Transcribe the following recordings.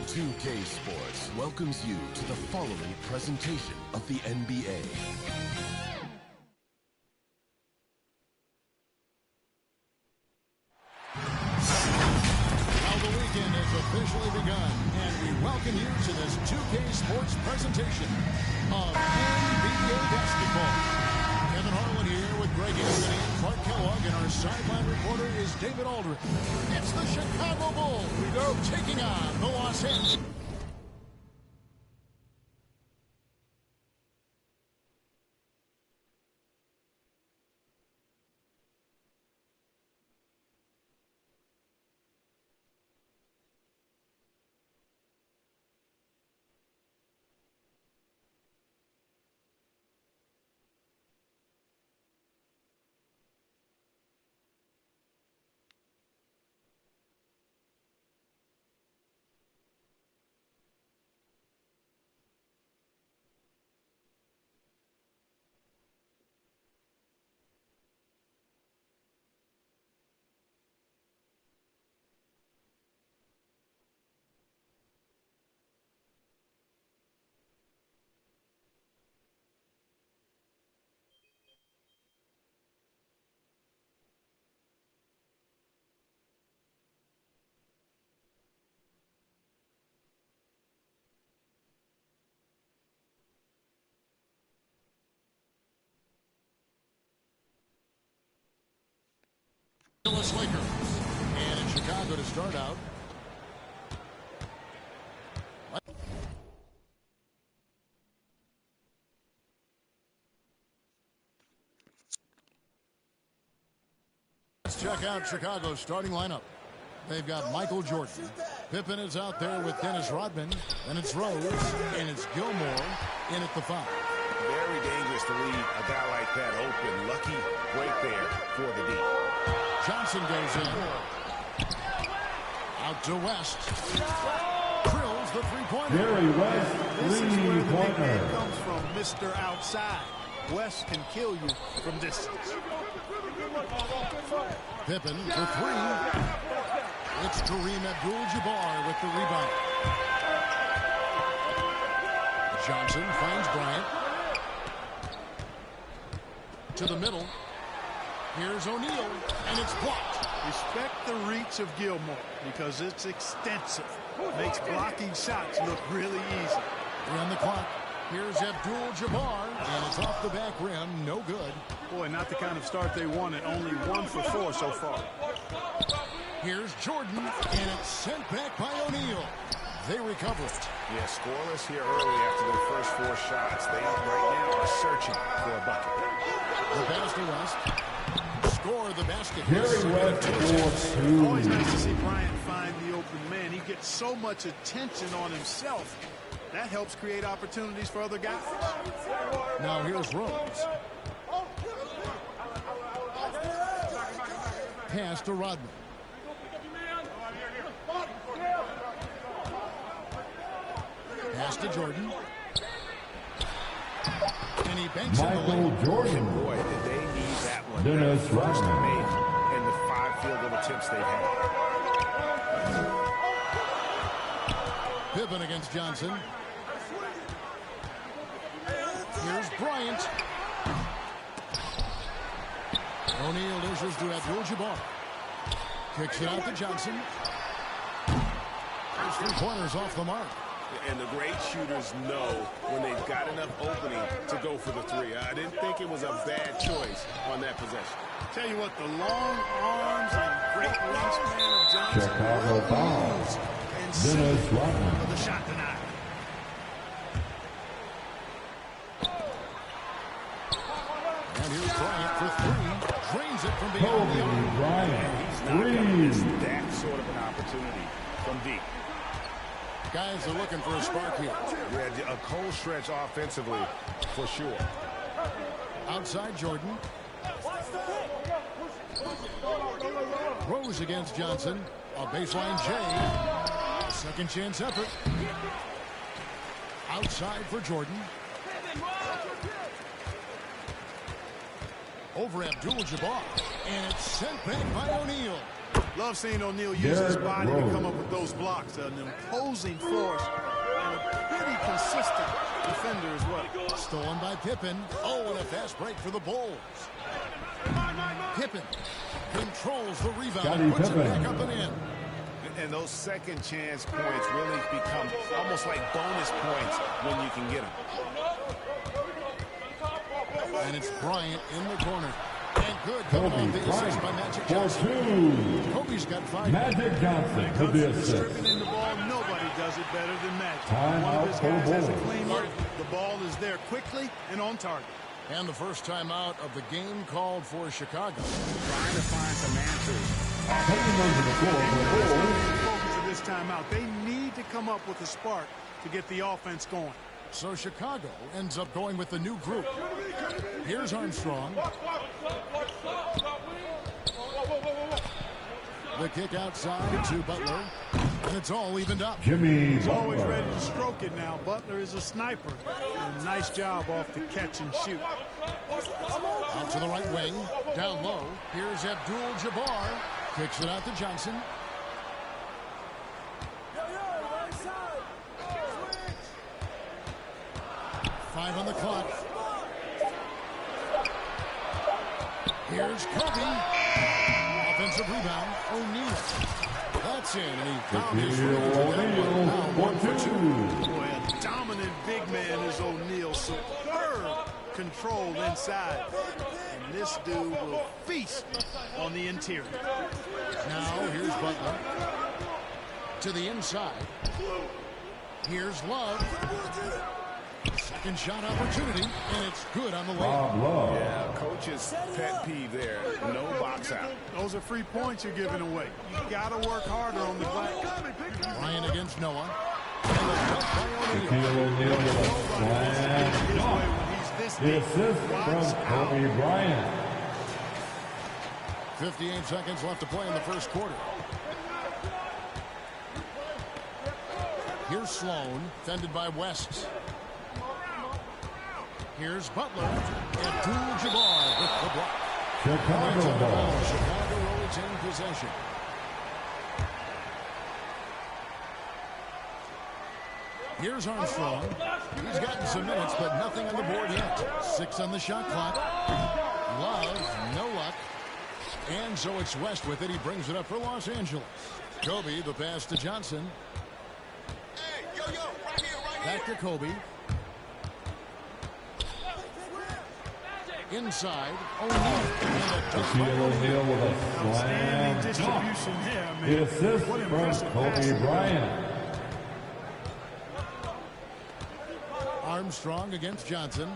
NBA2k Sports welcomes you to the following presentation of the NBA. Now the weekend has officially begun, and we welcome you to this 2K Sports presentation of NBA basketball. Kevin Harlan here with Greg Anthony and Clark Kellogg, and our sideline reporter is David Aldridge. It's the Chicago Bulls. We go taking on the Los Angeles. Lakers, and in Chicago to start out. Let's check out Chicago's starting lineup. They've got Michael Jordan. Pippen is out there with Dennis Rodman. And it's Rose, and it's Gilmore in at the 5. Very dangerous to leave a guy like that open. Lucky right there for the D. Johnson goes in. Out to West. Drills the three-pointer. Jerry West, This is where the three-pointer. nickname comes from, Mr. Outside. West can kill you from distance. Pippen for 3. It's Kareem Abdul-Jabbar with the rebound. Johnson finds Bryant. To the middle. Here's O'Neal, and it's blocked. Respect the reach of Gilmore because it's extensive. Makes blocking shots look really easy. On the clock. Here's Abdul-Jabbar, and it's off the back rim. No good. Boy, not the kind of start they wanted. Only 1 for 4 so far. Here's Jordan, and it's sent back by O'Neal. They recover it. Yeah, scoreless here early after their first 4 shots. They right now are searching for a bucket. The pass to West. Score the basket. Jerry West for 2. Always nice to see Bryant find the open man. He gets so much attention on himself. That helps create opportunities for other guys. Now here's Rose. Pass to Rodman. Pass to Jordan. And he banks it Michael away. Jordan, Boy, did they need that one. Dennis That first Rodman. made in the 5 field goal attempts they've had. Pippen against Johnson. Here's Bryant. O'Neal dishes to Abdul-Jabbar. Kicks it out to Johnson. Those 3 pointers off the mark. And the great shooters know when they've got enough opening to go for the 3. I didn't think it was a bad choice on that possession. Tell you what, the long arms and great wingspan of Johnson Chicago will foul. use and Dennis see Rodman. for the shot tonight. And here's Bryant for 3. Drains it from beyond the Kobe arc. Bryant, He's not going to miss 3. that sort of an opportunity from deep. Guys are looking for a spark here. Yeah, a cold stretch offensively for sure. Outside Jordan. Rose against Johnson. A baseline J. Second chance effort. Outside for Jordan. Over Abdul-Jabbar. And it's sent back by O'Neal. Love seeing O'Neal use his body to come up with those blocks. An imposing force and a pretty consistent defender as well. Stolen by Pippen. Oh, and a fast break for the Bulls. Pippen controls the rebound and puts it back up and in. And those second chance points really become almost like bonus points when you can get them. And it's Bryant in the corner. And good coming off the assist by Magic Johnson. Kobe's got 5. Magic Johnson with the assist. Distributing the ball, nobody does it better than Magic. Time One of out his for guys has a Bulls. clean look. The ball is there quickly and on target. And the first time out of the game called for Chicago. Trying to find some answers. Taking over the floor for the Bulls. Focus of this timeout. They need to come up with a spark to get the offense going. So Chicago ends up going with the new group. Here's Armstrong. The kick outside to Butler. And it's all evened up. He's always ready to stroke it now. Butler is a sniper. And nice job off the catch and shoot. Out to the right wing. Down low. Here's Abdul-Jabbar. Kicks it out to Johnson. Five on the clock. Here's Kobe. Offensive rebound. O'Neal. That's in. And he found his one for two. Boy, a dominant big man is O'Neal. Superb control inside. And this dude will feast on the interior. Now here's Butler. To the inside. Here's Love. Second shot opportunity, and it's good on the way. Yeah, coach's pet peeve there. No box out. Those are free points you're giving away. You got to work harder on the glass. Bryant against Noah. And the dunk by O'Neal. Shaquille O'Neal with a slam dunk. The assist from Kobe Bryant. 58 seconds left to play in the first quarter. Here's Sloan, fended by West. Here's Butler. Abdul-Jabbar with the block. Chicago ball. Chicago will retain possession. Here's Armstrong. He's gotten some minutes, but nothing on the board yet. 6 on the shot clock. Love, no luck. And so it's West with it. He brings it up for Los Angeles. Kobe, the pass to Johnson. Back to Kobe. Inside, O'Neal. Shaquille O'Neal with a Outstanding slam distribution dunk. there, man. The assist What from impressive Kobe passing. Bryant. Armstrong against Johnson.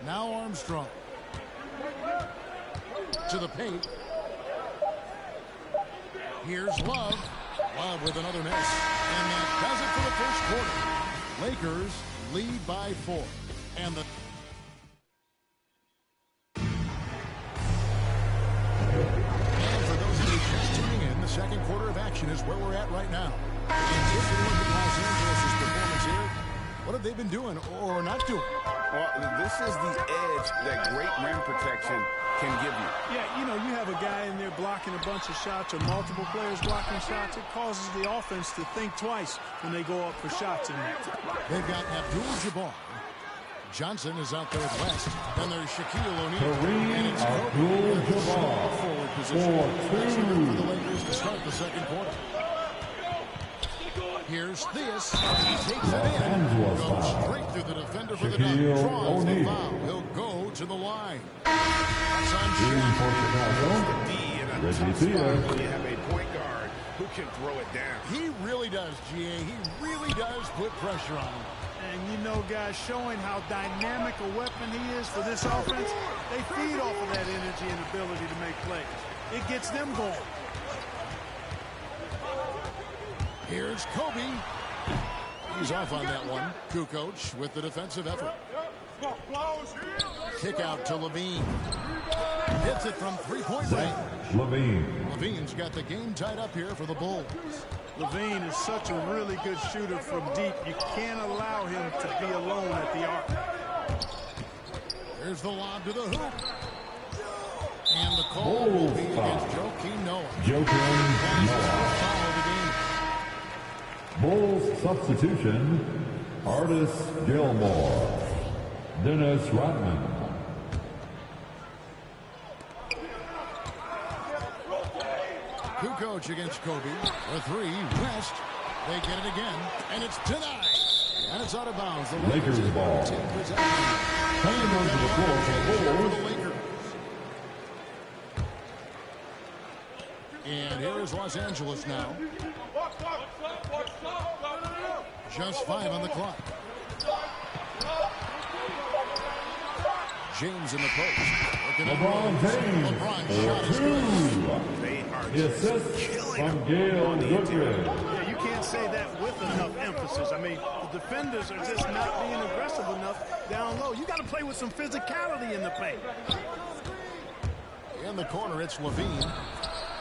Now Armstrong. To the paint. Here's Love. Love with another miss. And that does it for the first quarter. Lakers lead by 4. And the And for those of you just tuning in, the second quarter of action is where we're at right now. And if you look at Los Angeles' performance here, what have they been doing or not doing? Well, this is the edge that great rim protection can give you. Yeah, you know, you have a guy in there blocking a bunch of shots or multiple players blocking shots. It causes the offense to think twice when they go up for shots in there. They've got Abdul-Jabbar. Johnson is out there with West. Then there's Shaquille O'Neal. Kareem And it's Kobe in the small forward position. That's enough for the Lakers to start the second quarter. Here's Theus. He takes it in. Goes straight through the defender for the dunk. Draws the foul. He'll go to the line. That's on For shot. Chicago, D in a Reggie tough spot Theus. when you have a point guard who can throw it down. He really does, GA. He really does put pressure on him. And you know, guys, showing how dynamic a weapon he is for this offense, they feed off of that energy and ability to make plays. It gets them going. Here's Kobe. He's off on that one. Kukoc with the defensive effort. Kick out to Levine. Hits it from three-point range. Levine. Levine's got the game tied up here for the Bulls. Levine is such a really good shooter from deep. You can't allow him to be alone at the arc. Here's the lob to the hoop. And the call will be against Joakim Noah. Joakim Noah. Bulls substitution, Artis Gilmore. Dennis Rodman. Kukoc against Kobe. The three, West. They get it again, and it's denied. And it's out of bounds. The Lakers ball. Coming onto the floor for the Bulls. And here is Los Angeles now. Just 5 on the clock. James in the post. LeBron James. LeBron shot is good. They are The assist from Gail Goodrich. Yeah, you can't say that with enough emphasis. I mean, the defenders are just not being aggressive enough down low. You got to play with some physicality in the paint. In the corner, it's Levine.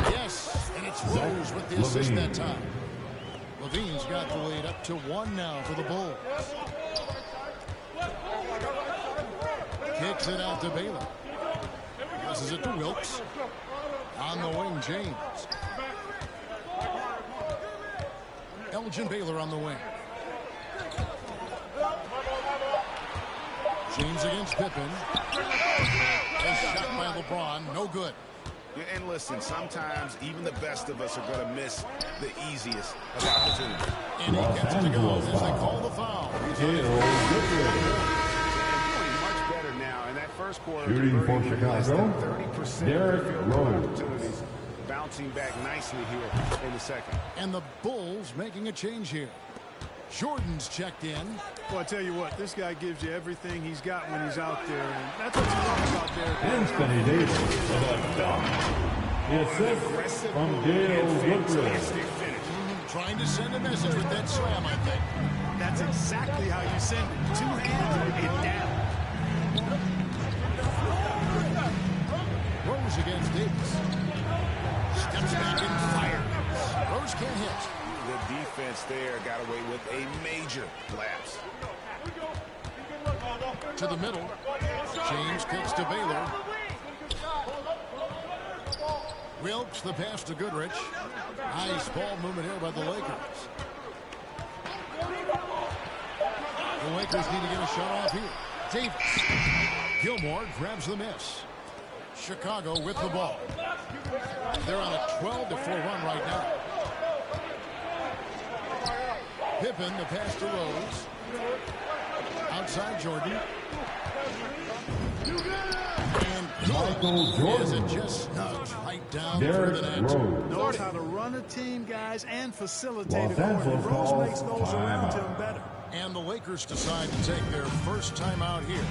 Yes, and it's Rose with the assist that time. Levine's got the lead up to 1 now for the Bulls. Kicks it out to Baylor. Passes it to Wilkes. On the wing, James. Elgin Baylor on the wing. James against Pippen. A shot by LeBron. No good. Yeah, and listen, sometimes even the best of us are going to miss the easiest of opportunities. And he gets it to go as they call the foul. Much better now in that first quarter. Shooting for Chicago, 30% Derrick Rose. opportunities. Bouncing back nicely here in the second. And the Bulls making a change here. Jordan's checked in. Well, I tell you what, this guy gives you everything he's got when he's out there. And that's what you love about Derrick. Anthony Davis with a dunk. The assist from Gail Goodrich. Trying to send a message with that slam, I think. That's exactly how you send it. 2 hands and down. Rose against Davis. Steps back and fires. Rose can't hit. The defense there got away with a major lapse. To the middle. James kicks to Baylor. Wilkes the pass to Goodrich. Nice ball movement here by the Lakers. The Lakers need to get a shot off here. Davis. Gilmore grabs the miss. Chicago with the ball. They're on a 12-4 run right now. Pippen, the pass to Rose. Outside Jordan. And Michael Jordan. Is it just snugged right down Derrick through the net. Rose. Knows how to run a team, guys, and facilitate Los a Angeles quarter. Rose calls makes those around him timeout. better. And the Lakers decide to take their first time out here.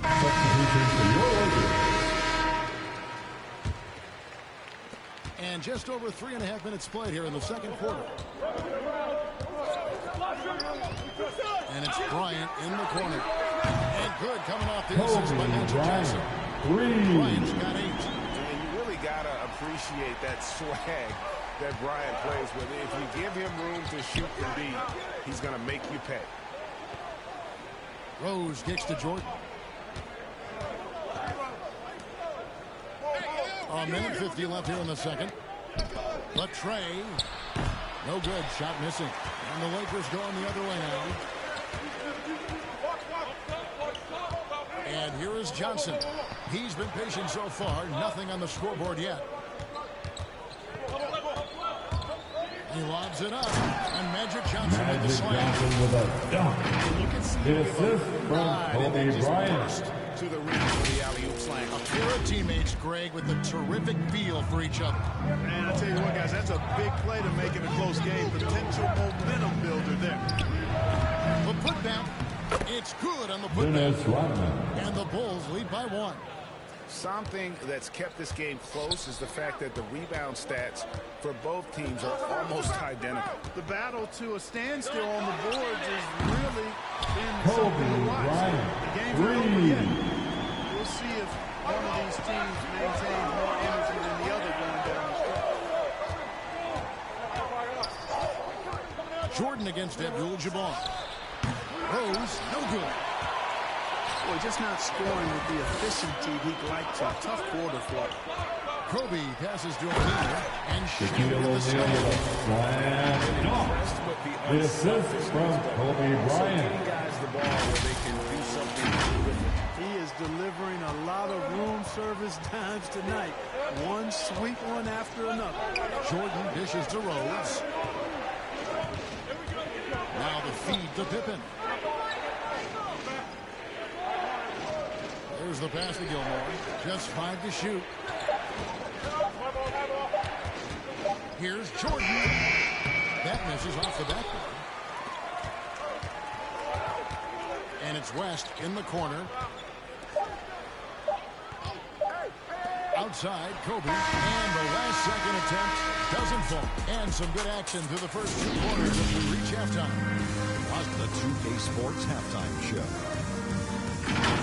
Substitution for your Lakers. And just over 3.5 minutes played here in the second quarter. And it's Bryant in the corner. And good coming off the assist by Magic Johnson. Bryant's got 8. And you really got to appreciate that swag that Bryant plays with. If you give him room to shoot and beat, he's going to make you pay. Rose kicks to Jordan. A minute 50 left here in the second. But Trey, no good. Shot missing. And the Lakers going the other way now. And here is Johnson. He's been patient so far. Nothing on the scoreboard yet. He lobs it up. And Magic Johnson with the Magic slam. Johnson with a dunk. You can see The assist from Kobe Bryant. to the rim for the alley-oop slam. A pair of teammates, Greg, with a terrific feel for each other. Man, I tell you what, guys, that's a big play to make it a close game. Potential momentum builder there. The putback, it's good on the Dennis putback. Rodman. And the Bulls lead by 1. Something that's kept this game close is the fact that the rebound stats for both teams are almost identical. The battle to a standstill on the boards has really been Kobe something to watch. Bryant. The game's not over yet. 3. We'll see if one of these teams maintains more energy than the other going down the stretch. Jordan against Abdul-Jabbar. Rose, no good. Well, just not scoring with the efficiency he'd like to. Tough quarter for him. Kobe passes to O'Neal, and Shaquille O'Neal slam dunk. The assist from Kobe Bryant. Guys the ball where they can do something with it. He is delivering a lot of room service dimes tonight. One sweet one after another. Jordan dishes to Rose. Now the feed to Pippen. There's the pass to Gilmore. Just 5 to shoot. Here's Jordan. That misses off the backboard. And it's West in the corner. Outside, Kobe. And the last second attempt doesn't fall. And some good action through the first 2 quarters as we reach halftime. On the 2K Sports Halftime Show.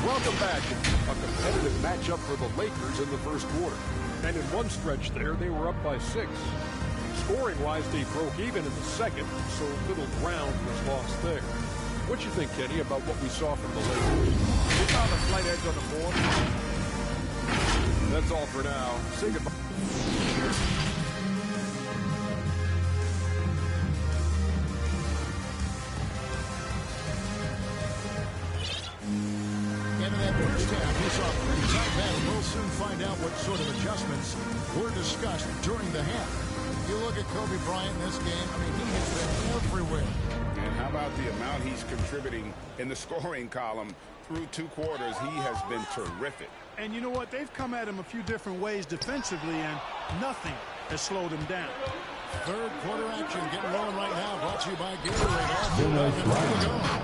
Welcome back. A competitive matchup for the Lakers in the first quarter. And in one stretch there, they were up by 6. Scoring-wise, they broke even in the second, so little ground was lost there. What you think, Kenny, about what we saw from the Lakers? We found a slight edge on the board. That's all for now. Say goodbye. And in that first half, we saw pretty tight battle. We'll soon find out what sort of adjustments were discussed during the half. You look at Kobe Bryant in this game, I mean, he has been everywhere. And how about the amount he's contributing in the scoring column through 2 quarters? He has been terrific. And you know what? They've come at him a few different ways defensively, and nothing has slowed him down. Third quarter action getting rolling right now. Brought to you by Gatorade.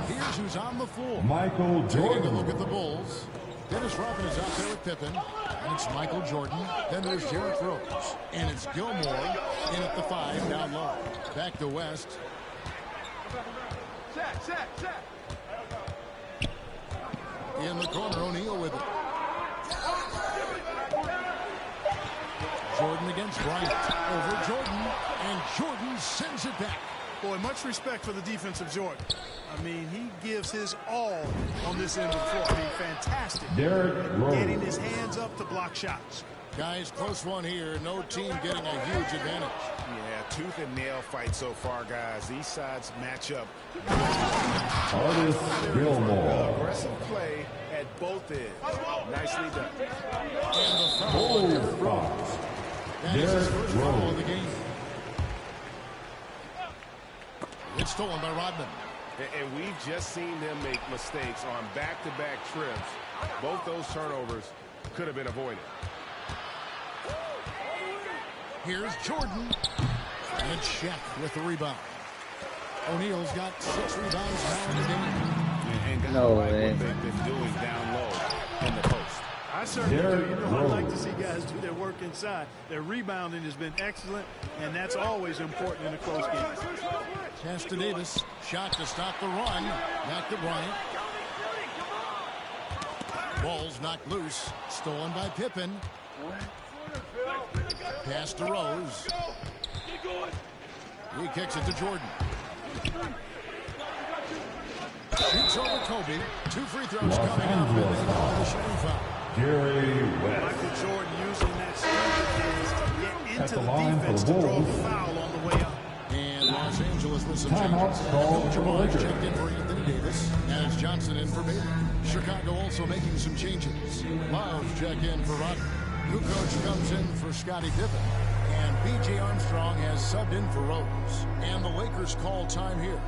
Here's who's on the floor. Michael Taking a Jordan. look at the Bulls. Dennis Rodman is out there with Pippen. And it's Michael Jordan. Then there's Derrick Rose. And it's Gilmore in at the 5 down low. Back to West. In the corner, O'Neal with it. Jordan against Bryant. Over Jordan. And Jordan sends it back. Boy, much respect for the defensive Jordan. I mean, he gives his all on this end of the floor. I mean, fantastic. Derrick Rose. Getting his hands up to block shots. Guys, close one here. No team getting a huge advantage. Yeah, tooth and nail fight so far, guys. These sides match up. Artist Gilmore. Aggressive play at both ends. Nicely done. And the foul on Bulls Derrick Rose. box. That is his Derrick first foul Rose. of the game. It's stolen by Rodman. And we've just seen them make mistakes on back-to-back trips. Both those turnovers could have been avoided. Here's Jordan. And Shaq with the rebound. O'Neal's got 6 rebounds now in the game. And guys No like way. what they've been doing down low in the post. I certainly Derrick do. You know, I like to Rose. see guys do their work inside. Their rebounding has been excellent, and that's always important in a close game. Pass to Davis. Shot to stop the run. Back to Bryant. Ball's knocked loose. Stolen by Pippen. Pass to Rose. He kicks it to Jordan. Shoots over Kobe. 2 free throws Los coming up. And Angeles they call the shooting foul. Jerry West. Michael Jordan using that strength of his to get into the the line for defense the to draw Bulls. the foul on the way up. And Los Angeles with some Timeout changes. called Coach for the Jabbar Lakers. checked in for Anthony Davis. And it's Johnson in for Baylor. Chicago also making some changes. Love check in for Rodman. Kukoc comes in for Scottie Pippen. And B.J. Armstrong has subbed in for Rose. And the Lakers call time here.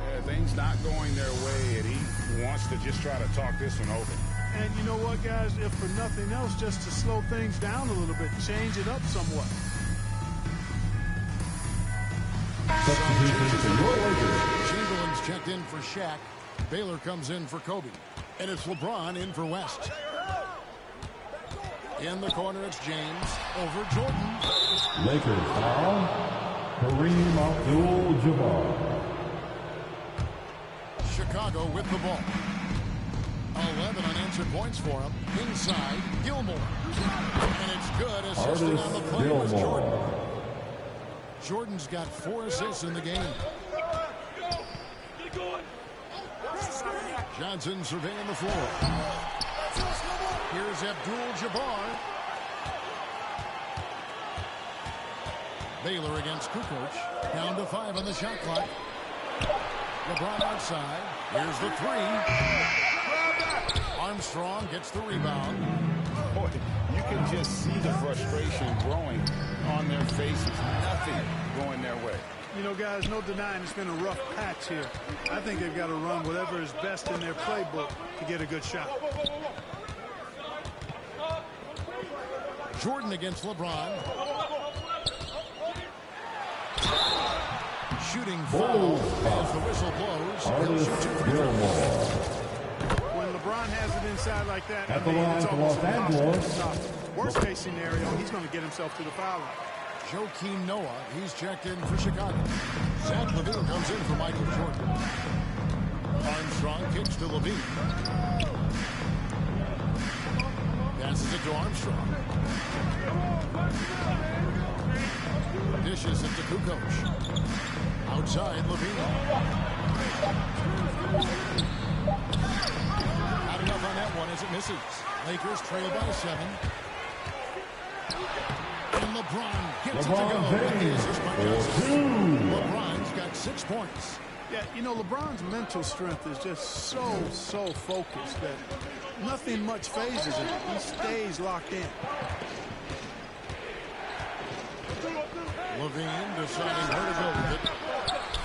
Yeah, things not going their way, and he wants to just try to talk this one over. And you know what, guys? If for nothing else, just to slow things down a little bit, change it up somewhat. Substitution for your Lakers. Chamberlain's checked in for Shaq. Baylor comes in for Kobe. And it's LeBron in for West. In the corner, it's James over Jordan. Lakers foul. Kareem Abdul-Jabbar. Chicago with the ball. 11 unanswered points for him. Inside, Gilmore. And it's good. Assisting on the Artist play was Jordan. Gilmore. Jordan's got 4 assists in the game. Johnson surveying the floor. Here's Abdul-Jabbar. Baylor against Kukoc. Down to 5 on the shot clock. LeBron outside. Here's the 3. Armstrong gets the rebound. Boy, you can just see the frustration growing on their faces. Nothing going their way. You know, guys, no denying it's been a rough patch here. I think they've got to run whatever is best in their playbook to get a good shot. Jordan against LeBron. Shooting foul as the whistle blows. He'll shoot 2 free throws. When LeBron has it inside like that, At the line for Los Angeles. Worst case scenario, he's going to get himself to the foul line. Joakim Noah, he's checked in for Chicago. Zach LaVine comes in for Michael Jordan. Armstrong kicks to LaVine. Passes it to Armstrong. Dishes it to Kukoc. Outside LaVine. Not enough on that one as it misses. Lakers trail by 7. And LeBron gets it to go. LeBron's got 6 points. Yeah, you know, LeBron's mental strength is just so focused that nothing much phases him. He stays locked in. LaVine deciding where to go with it.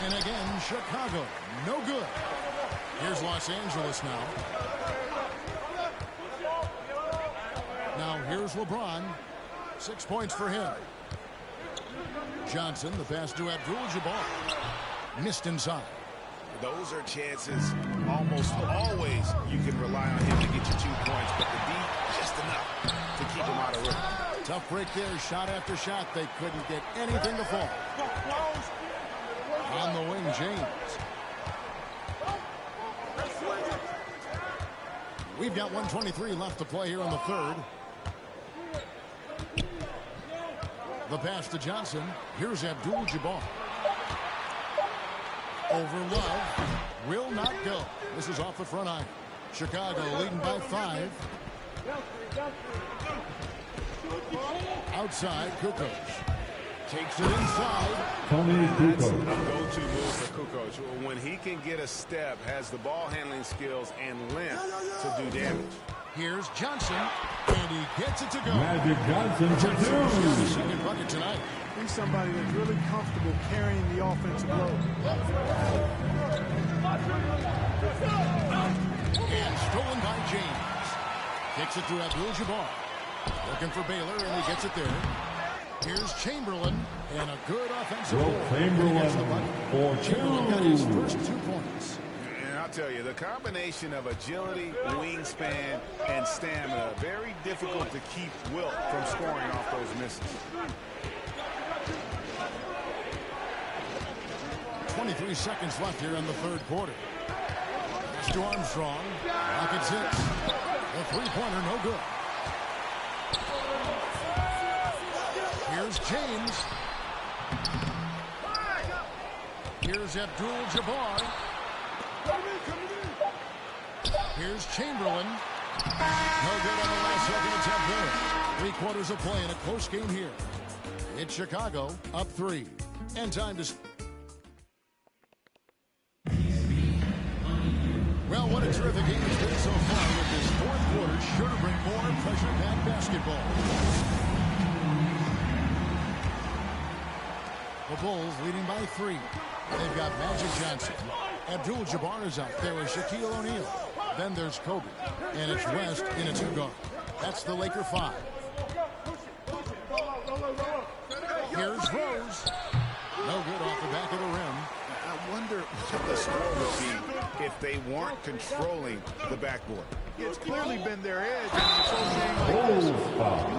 And again, Chicago. No good. Here's Los Angeles now. Now here's LeBron. 6 points for him. Johnson, the pass to Abdul-Jabbar. Missed inside. Those are chances almost always you can rely on him to get you 2 points, but the D just enough to keep him out of rhythm. Tough break there, shot after shot. They couldn't get anything to fall. On the wing, James. We've got 1:23 left to play here in the third. The pass to Johnson. Here's Abdul-Jabbar. Over Love. Will not go. This is off the front iron. Chicago leading by 5. Outside, Kukoc. Takes it inside. That's a go-to move for Kukoc. When he can get a step, has the ball handling skills and length to do damage. Here's Johnson, and he gets it to go. Magic Johnson for 2. Second bucket tonight. He's somebody that's really comfortable carrying the offensive load. And stolen by James. Kicks it to Abdul-Jabbar. Looking for Baylor, and he gets it there. Here's Chamberlain, and a good offensive goal. Chamberlain for 2. Chamberlain got his first 2 points. And I'll tell you, the combination of agility, wingspan, and stamina, very difficult to keep Wilt from scoring off those misses. 23 seconds left here in the third quarter. Pass to Armstrong. Rocket 6. The three-pointer, no good. Here's James. Here's Abdul-Jabbar. Here's Chamberlain. No good on the last second attempt there. 3 quarters of play in a close game here. It's Chicago up 3. And time to... Well, what a terrific game it's been so far with this fourth quarter. Sure to bring more pressure-packed basketball. The Bulls leading by 3. They've got Magic Johnson. Abdul-Jabbar is out. There is Shaquille O'Neal. Then there's Kobe. And it's West in a 2-guard. That's the Laker 5. Here's Rose. No good off the back of the rim. I wonder what the score would be if they weren't controlling the backboard. It's clearly been their edge in a close game like this. You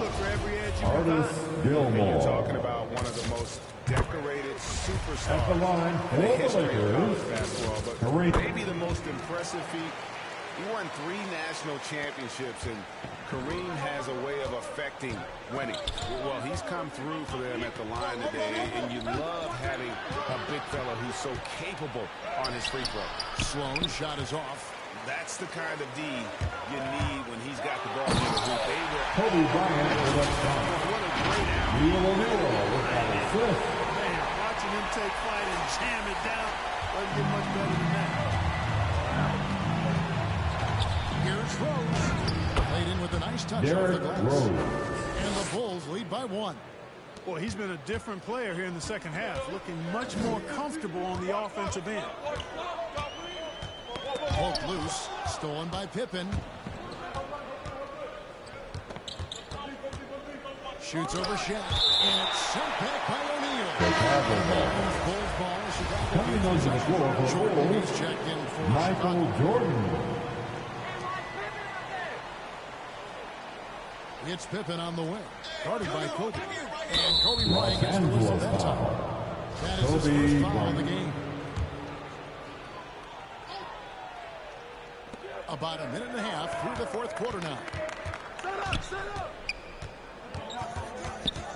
look for every edge you can find. And you're talking about one of the most decorated superstars At the line in the history of for the college Lakers, basketball, but Kareem. maybe the most impressive feat. He won 3 national championships, and Kareem has a way of affecting winning. Well, he's come through for them at the line today, and you love having a big fella who's so capable on his free throw. Sloan shot is off. That's the kind of D you need when he's got the ball in the hoop. They were Kobe Bryant with a shot. What a great out. Neil O'Neal with an assist. Man, watching him take flight and jam it down doesn't get much better than that. Here's Rose. Played in with a nice touch off the glass. Rose. And the Bulls lead by 1. Boy, he's been a different player here in the second half, looking much more comfortable on the offensive end. Poked loose. Stolen by Pippen. Shoots over Shaq. And it's sent back by O'Neal. Bulls ball. Chicago. Coming onto the floor for Jordan Bulls, is checked in for Michael Chicago. Jordan. It's Pippen on the wing. Guarded by Kobe. And Kobe Los Bryant gets the whistle Angeles that time. foul. That is his Kobe first foul of the Bryant. game. About a minute and a half through the fourth quarter now.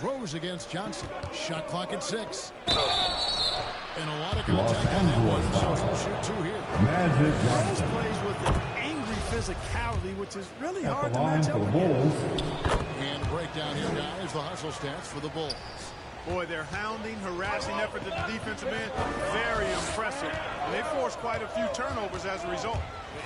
Rose against Johnson. Shot clock at 6. And a lot of contact on that one, so he'll shoot 2 here. Magic Rose Johnson. plays with an angry physicality, which is really At hard the to line match for up the against. Bulls. And breakdown here, guys. The hustle stats for the Bulls. Boy, their hounding, harassing effort at the defensive end, very impressive. And they forced quite a few turnovers as a result.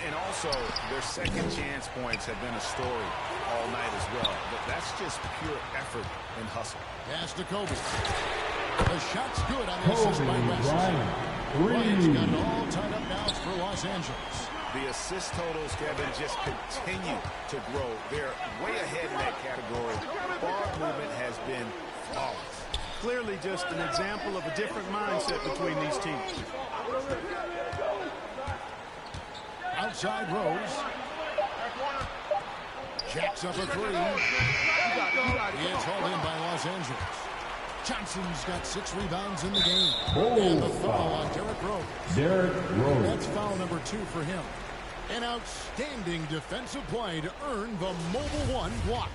And also, their second chance points have been a story all night as well. But that's just pure effort and hustle. Pass to Kobe. The shot's good on the assist Kobe by West. Bryant. Bryant's got it Three. all tied up now for Los Angeles. The assist totals, Kevin, just continue to grow. They're way ahead in that category. Ball movement has been flawless. Clearly just an example of a different mindset between these teams. Outside Rose. Jacks up a 3. It's hauled in by Los Angeles. Johnson's got 6 rebounds in the game. And the foul on Derrick Rose. Derrick Rose. That's foul number 2 for him. An outstanding defensive play to earn the Mobile One block.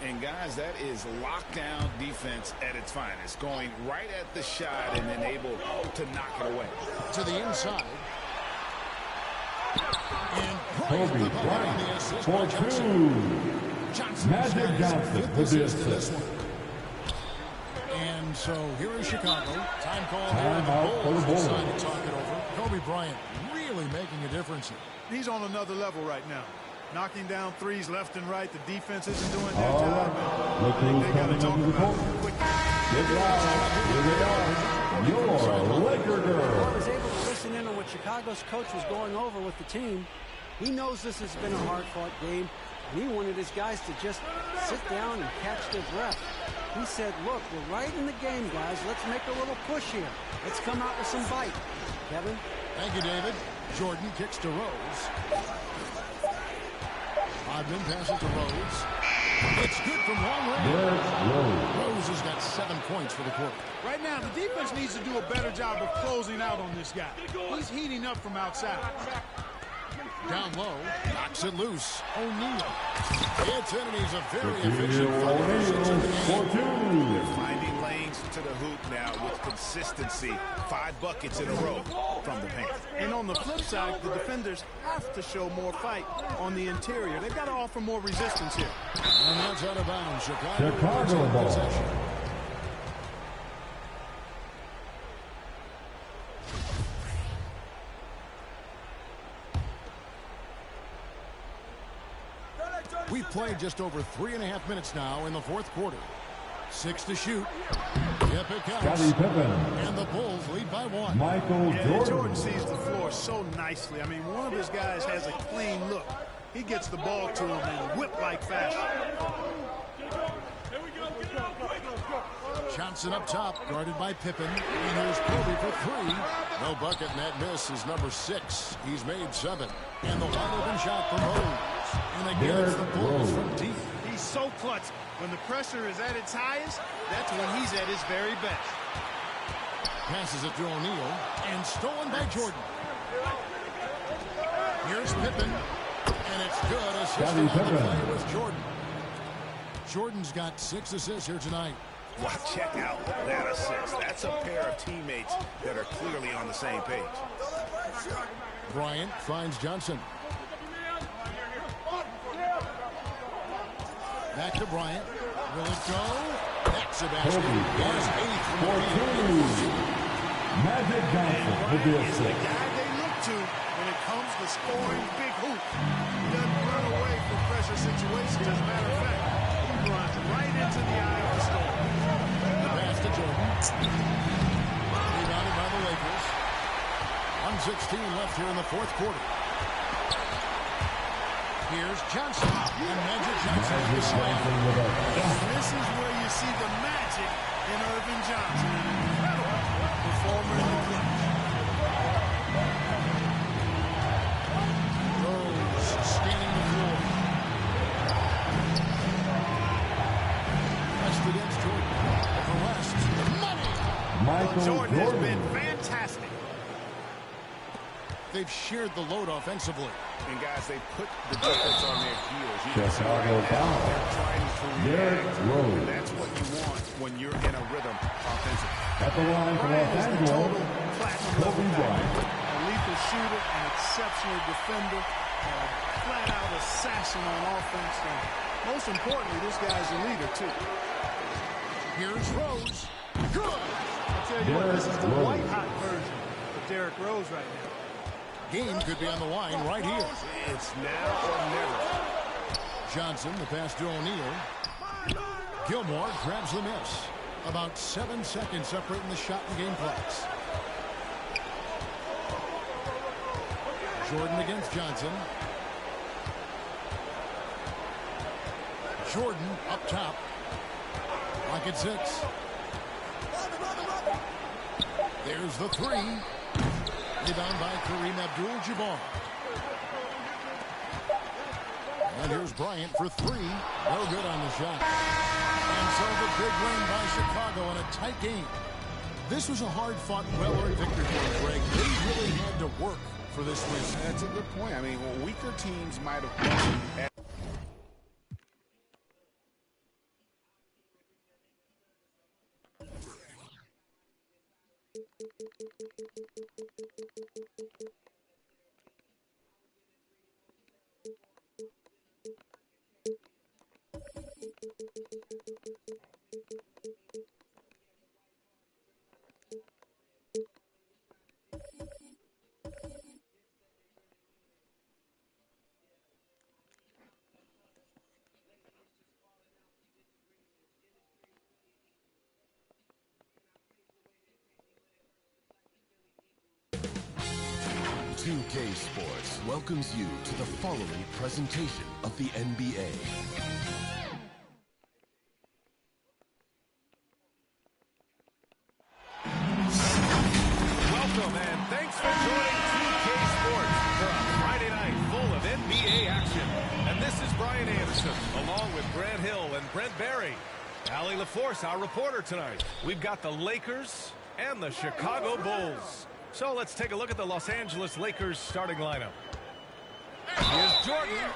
And guys, that is lockdown defense at its finest. Going right at the shot and then able to knock it away. To the inside. And Kobe Bryant for 2. Johnson. Magic Johnson with the assist. And so here is Chicago. Time call Time out for the Bulls. Decide to talk it over. Kobe Bryant really making a difference here. He's on another level right now. Knocking down threes left and right. The defense isn't doing their All job. right. Look I think who's they got to coming talk into the about court. it quick. Get loud. Here they are. Your Laker I girl. was able to listen in on what Chicago's coach was going over with the team. He knows this has been a hard-fought game, and he wanted his guys to just sit down and catch their breath. He said, look, we're right in the game, guys. Let's make a little push here. Let's come out with some bite. Kevin? Thank you, David. Jordan kicks to Rose. Ogden passes to Rose. It's good from long range. Derrick Rose. Rose has got 7 points for the quarter. Right now, the defense needs to do a better job of closing out on this guy. He's heating up from outside. Down low, knocks it loose. O'Neal. It's in, and he's a very efficient O'Neal for 2. They're finding lanes to the hoop now with consistency. 5 buckets in a row from the paint. And on the flip side, the defenders have to show more fight on the interior. They've got to offer more resistance here. And that's out of bounds. Chicago Chicago ball. possession. We've played just over 3.5 minutes now in the fourth quarter. 6 to shoot. Yep, it counts. Scottie Pippen. And the Bulls lead by 1. Michael Jordan Jordan. sees the floor so nicely. I mean, one of his guys has a clean look. He gets the ball to him in whip-like fashion. Johnson up top, guarded by Pippen. And here's Kobe for 3. No bucket, and that miss is number 6. He's made 7. And the wide-open shot from Rose. And again, it's the Bulls from deep. He's so clutch. When the pressure is at its highest, that's when he's at his very best. Passes it to O'Neal. And stolen by Jordan. Here's Pippen. And it's good. Assist on the play with Jordan. Jordan's got 6 assists here tonight. Wow, check out that assist. That's a pair of teammates that are clearly on the same page. Bryant finds Johnson. Back to Bryant. Will it go? That's a basket. His eighth from the field. Magic Johnson with the Is the assist. guy they look to when it comes to scoring big hoops. He doesn't run away from pressure situations. As a matter of fact, he runs right into the eye of the storm. The pass to Jordan. Rebounded by the Lakers. 1:16 left here in the fourth quarter. Here's Johnson. And Magic Johnson with the slam. This is where you see the magic in Irvin Johnson. An incredible performer in the clutch. Rose scanning the floor. West against Jordan. Over West. Money! Michael Jordan has Jordan. been fantastic. They've shared the load offensively. And guys, they put the defense on their heels. You can see Chicago right now foul. they're trying to Derrick react. Rose. And that's what you want when you're in a rhythm offensively. At the line for Los Angeles, Platinum level Kobe Bryant. a lethal shooter, an exceptional defender, a flat-out assassin on offense. And most importantly, this guy's a leader, too. Here's Rose. Good! I'll tell you what, this is the Derrick Rose. white-hot version of Derrick Rose right now. Game could be on the line right here. It's now or never. Johnson, the pass to O'Neal. Gilmore grabs the miss. About 7 seconds separating the shot and game clocks. Jordan against Johnson. Jordan up top. Lock at 6. There's the three. Rebound by Kareem Abdul-Jabbar. And here's Bryant for three. No good on the shot. And so the big win by Chicago in a tight game. This was a hard-fought, well-earned victory for them, Greg. They really had to work for this win. That's a good point. I mean, weaker teams might have won. OKC Sports welcomes you to the following presentation of the NBA. Welcome and thanks for joining 2K Sports for a Friday night full of NBA action. And this is Brian Anderson, along with Grant Hill and Brent Barry. Allie LaForce, our reporter tonight. We've got the Lakers and the Chicago Bulls. So let's take a look at the Los Angeles Lakers starting lineup. Here's Jordan.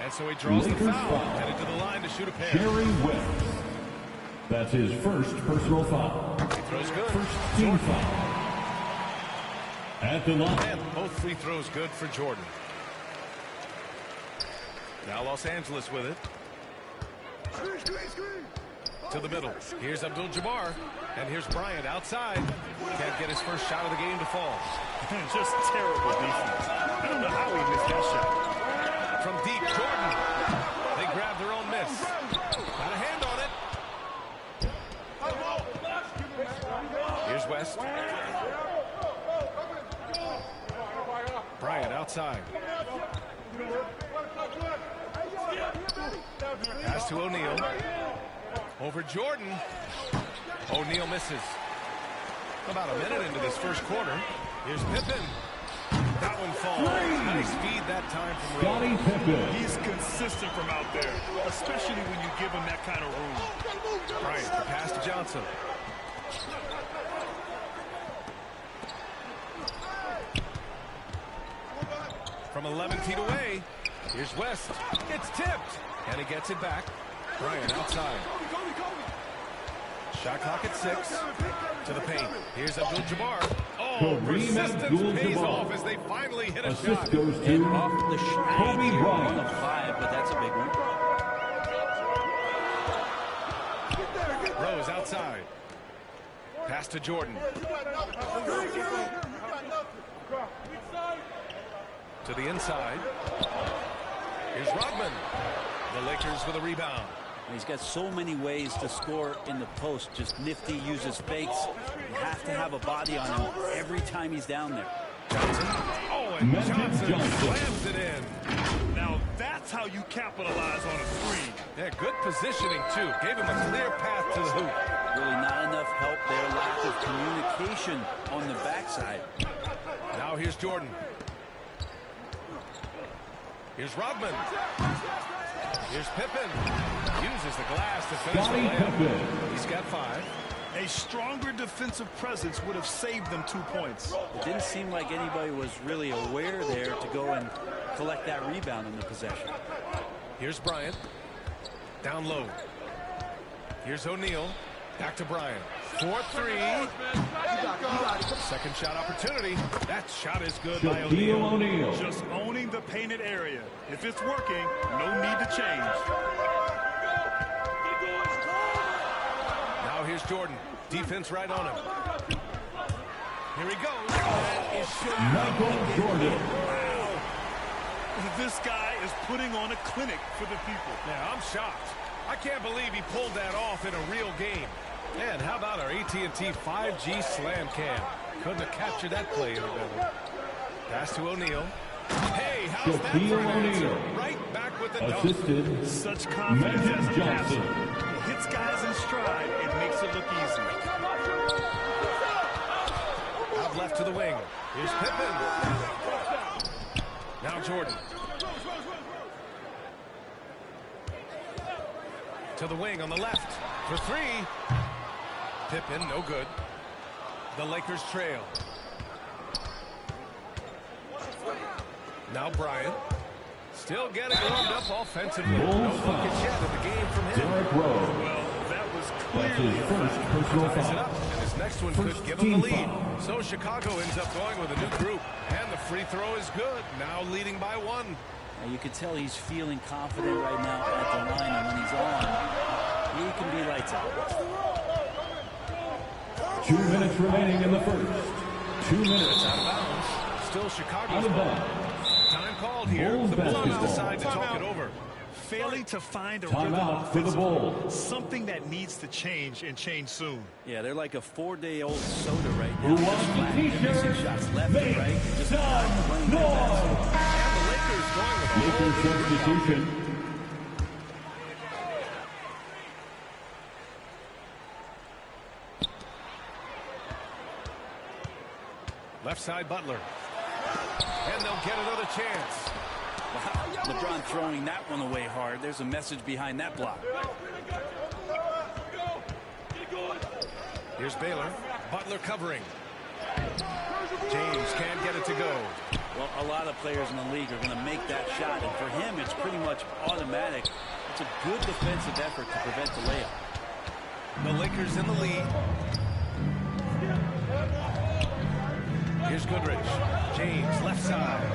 And so he draws the foul, headed to the line to shoot a pair. Jerry West. That's his first personal foul. He throws good. First team foul. At the line. And both free throws good for Jordan. Now Los Angeles with it. To the middle. Here's Abdul-Jabbar. And here's Bryant outside. Can't get his first shot of the game to fall. Just terrible defense. I don't know how he missed that shot. From deep, Jordan. They grab their own miss. Got a hand on it. Here's West. Bryant outside. Pass to O'Neal. Over Jordan. O'Neal misses. About a minute into this first quarter. Here's Pippen. That one falls. Nice feed that time from Scottie Pippen. He's consistent from out there, especially when you give him that kind of room. Bryant, the pass to Johnson. From 11 feet away, here's West. It's tipped, and he gets it back. Bryant outside. Shot clock at 6. To the paint. Here's Abdul-Jabbar. Oh, persistence pays off as they finally hit a shot. Assist goes to Off the Kobe schneid here, Bryant. 1 of 5, but that's a big one. Rose outside. Pass to Jordan. To the inside. Here's Rodman. The Lakers with a rebound. He's got so many ways to score in the post. Just nifty, uses fakes. You have to have a body on him every time he's down there. Johnson. Oh, and Johnson slams it in. Now that's how you capitalize on a three. Yeah, good positioning, too. Gave him a clear path to the hoop. Really not enough help there. Lack of communication on the backside. Now here's Jordan. Here's Rodman. Here's Pippen. Uses the glass to finish the layup. He's got 5. A stronger defensive presence would have saved them 2 points. It didn't seem like anybody was really aware there to go and collect that rebound in the possession. Here's Bryant. Down low. Here's O'Neal. Back to Bryant. 4-3. Second shot opportunity. That shot is good by O'Neal. Just owning the painted area. If it's working, no need to change. Now here's Jordan. Defense right on him. Here he goes. That is Michael Jordan. Wow. This guy is putting on a clinic for the people. Yeah, I'm shocked. I can't believe he pulled that off in a real game. And how about our AT&T 5G slam cam? Couldn't have captured that play any better. Pass to O'Neal. Hey, how's that for an answer? Right back with the dunk. Assisted. Such confidence as a passer. Johnson. Hits guys in stride and makes it look easy. Out left to the wing. Here's Pippen. Now Jordan. To the wing on the left. For 3. Pippen, no good. The Lakers trail. Now Bryant. Still getting warmed up offensively. No buckets yet in the game from him. Well, that was clearly his first personal ties it foul. up, and his next one could give him the lead. So Chicago ends up going with a new group. And the free throw is good. Now leading by 1. Now you can tell he's feeling confident right now at the line, and when he's on, he can be lights out. 2 minutes remaining in the first. 2 minutes. Out of bounds. Still Chicago's Out of ball. bounds. Time called here. Bulls The Bulls basketball. decide to talk it over. Failing to find a Timeout rhythm for the Bulls. something that needs to change and change soon. Yeah, they're like a 4-day-old soda right now. Who Just wants the flat. They're missing t-shirt? shots left Make and right. Just not some playing their noise. best. And the Lakers going with a Lakers whole new substitution. left side Butler. And they'll get another chance. Wow, LeBron throwing that one away hard. There's a message behind that block. Here's Baylor. Butler covering. James can't get it to go. Well, a lot of players in the league are going to make that shot, and for him, it's pretty much automatic. It's a good defensive effort to prevent the layup. The Lakers in the lead. Here's Goodrich. James, left side.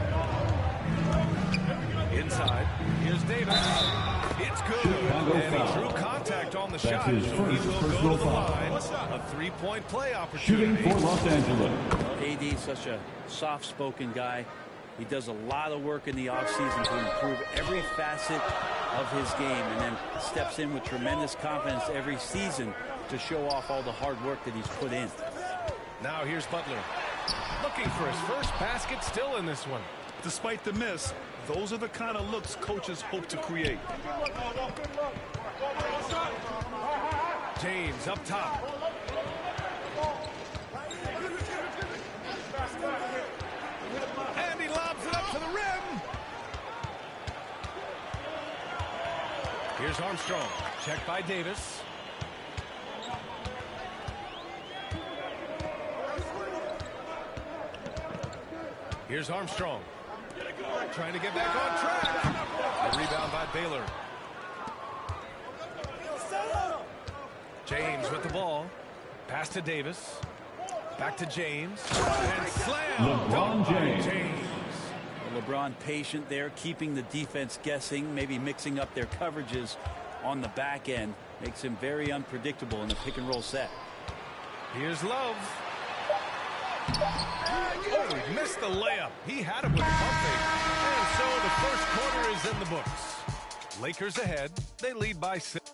Inside. Here's Davis. It's good. And he drew contact on the shot. his So first he will go personal to the foul. line. A three-point play Shooting opportunity. for Los Angeles. AD is such a soft-spoken guy. He does a lot of work in the offseason to improve every facet of his game, and then steps in with tremendous confidence every season to show off all the hard work that he's put in. Now here's Butler. Looking for his first basket, still in this one. Despite the miss, those are the kind of looks coaches hope to create. James up top. And he lobs it up to the rim. Here's Armstrong. Checked by Davis. Here's Armstrong. Trying to get back on track. A rebound by Baylor. James with the ball. Pass to Davis. Back to James. And slam. LeBron James. Well, LeBron patient there, keeping the defense guessing, maybe mixing up their coverages on the back end. Makes him very unpredictable in the pick and roll set. Here's Love. Oh, he missed the layup. He had it with pumping. And so the first quarter is in the books. Lakers ahead. They lead by 6.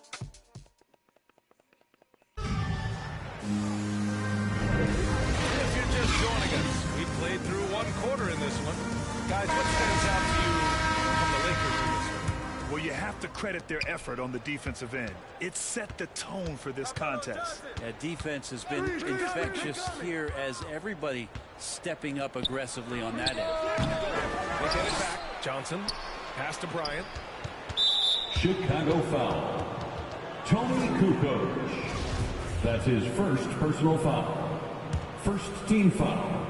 If you're just joining us, we played through one quarter in this one. Guys, what stands out to you from the Lakers in this one? Well, you have to credit their effort on the defensive end. It set the tone for this contest. Yeah, defense has been infectious here as everybody stepping up aggressively on that end. They get it back. Johnson. Pass to Bryant. Chicago foul. Tony Kukoc. That's his first personal foul. First team foul.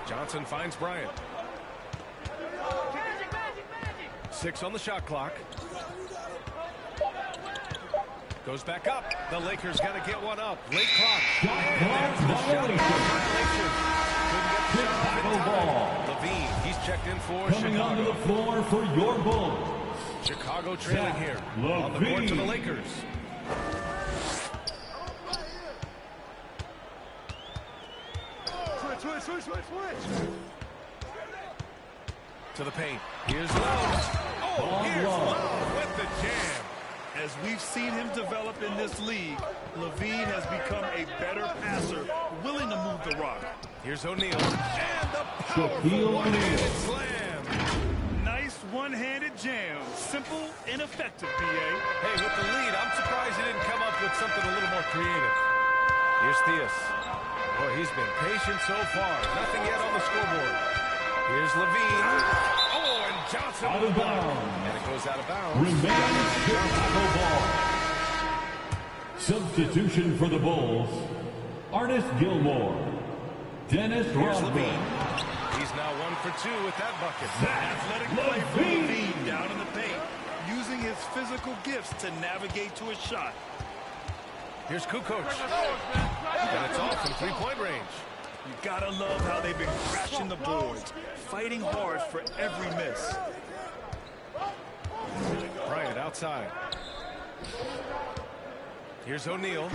Johnson finds Bryant. 6 on the shot clock. Goes back up. The Lakers got to get one up. Late clock. Levine, he's checked in for Coming Chicago. onto the floor for your Bulls. Chicago trailing here on the court to the Lakers. Switch. To the paint. Here's Love. Oh, here's Love with the jam. As we've seen him develop in this league, Levine has become a better passer, willing to move the rock. Here's O'Neal. And the powerful one-handed slam. Nice one-handed jam. Simple and effective, PA. Hey, with the lead, I'm surprised he didn't come up with something a little more creative. Here's Theus. Boy, he's been patient so far. Nothing yet on the scoreboard. Here's Levine. Oh, and Johnson Out of bounds. And it goes out of bounds. Remains Chicago ball. Substitution for the Bulls. Ernest Gilmore. Dennis Rodman. Levine. He's now 1 for 2 with that bucket. Athletic play from Levine down in the paint, using his physical gifts to navigate to a shot. Here's Kukoc. And it's off from three-point range. You gotta love how they've been crashing the boards, fighting hard for every miss. Bryant outside. Here's O'Neal.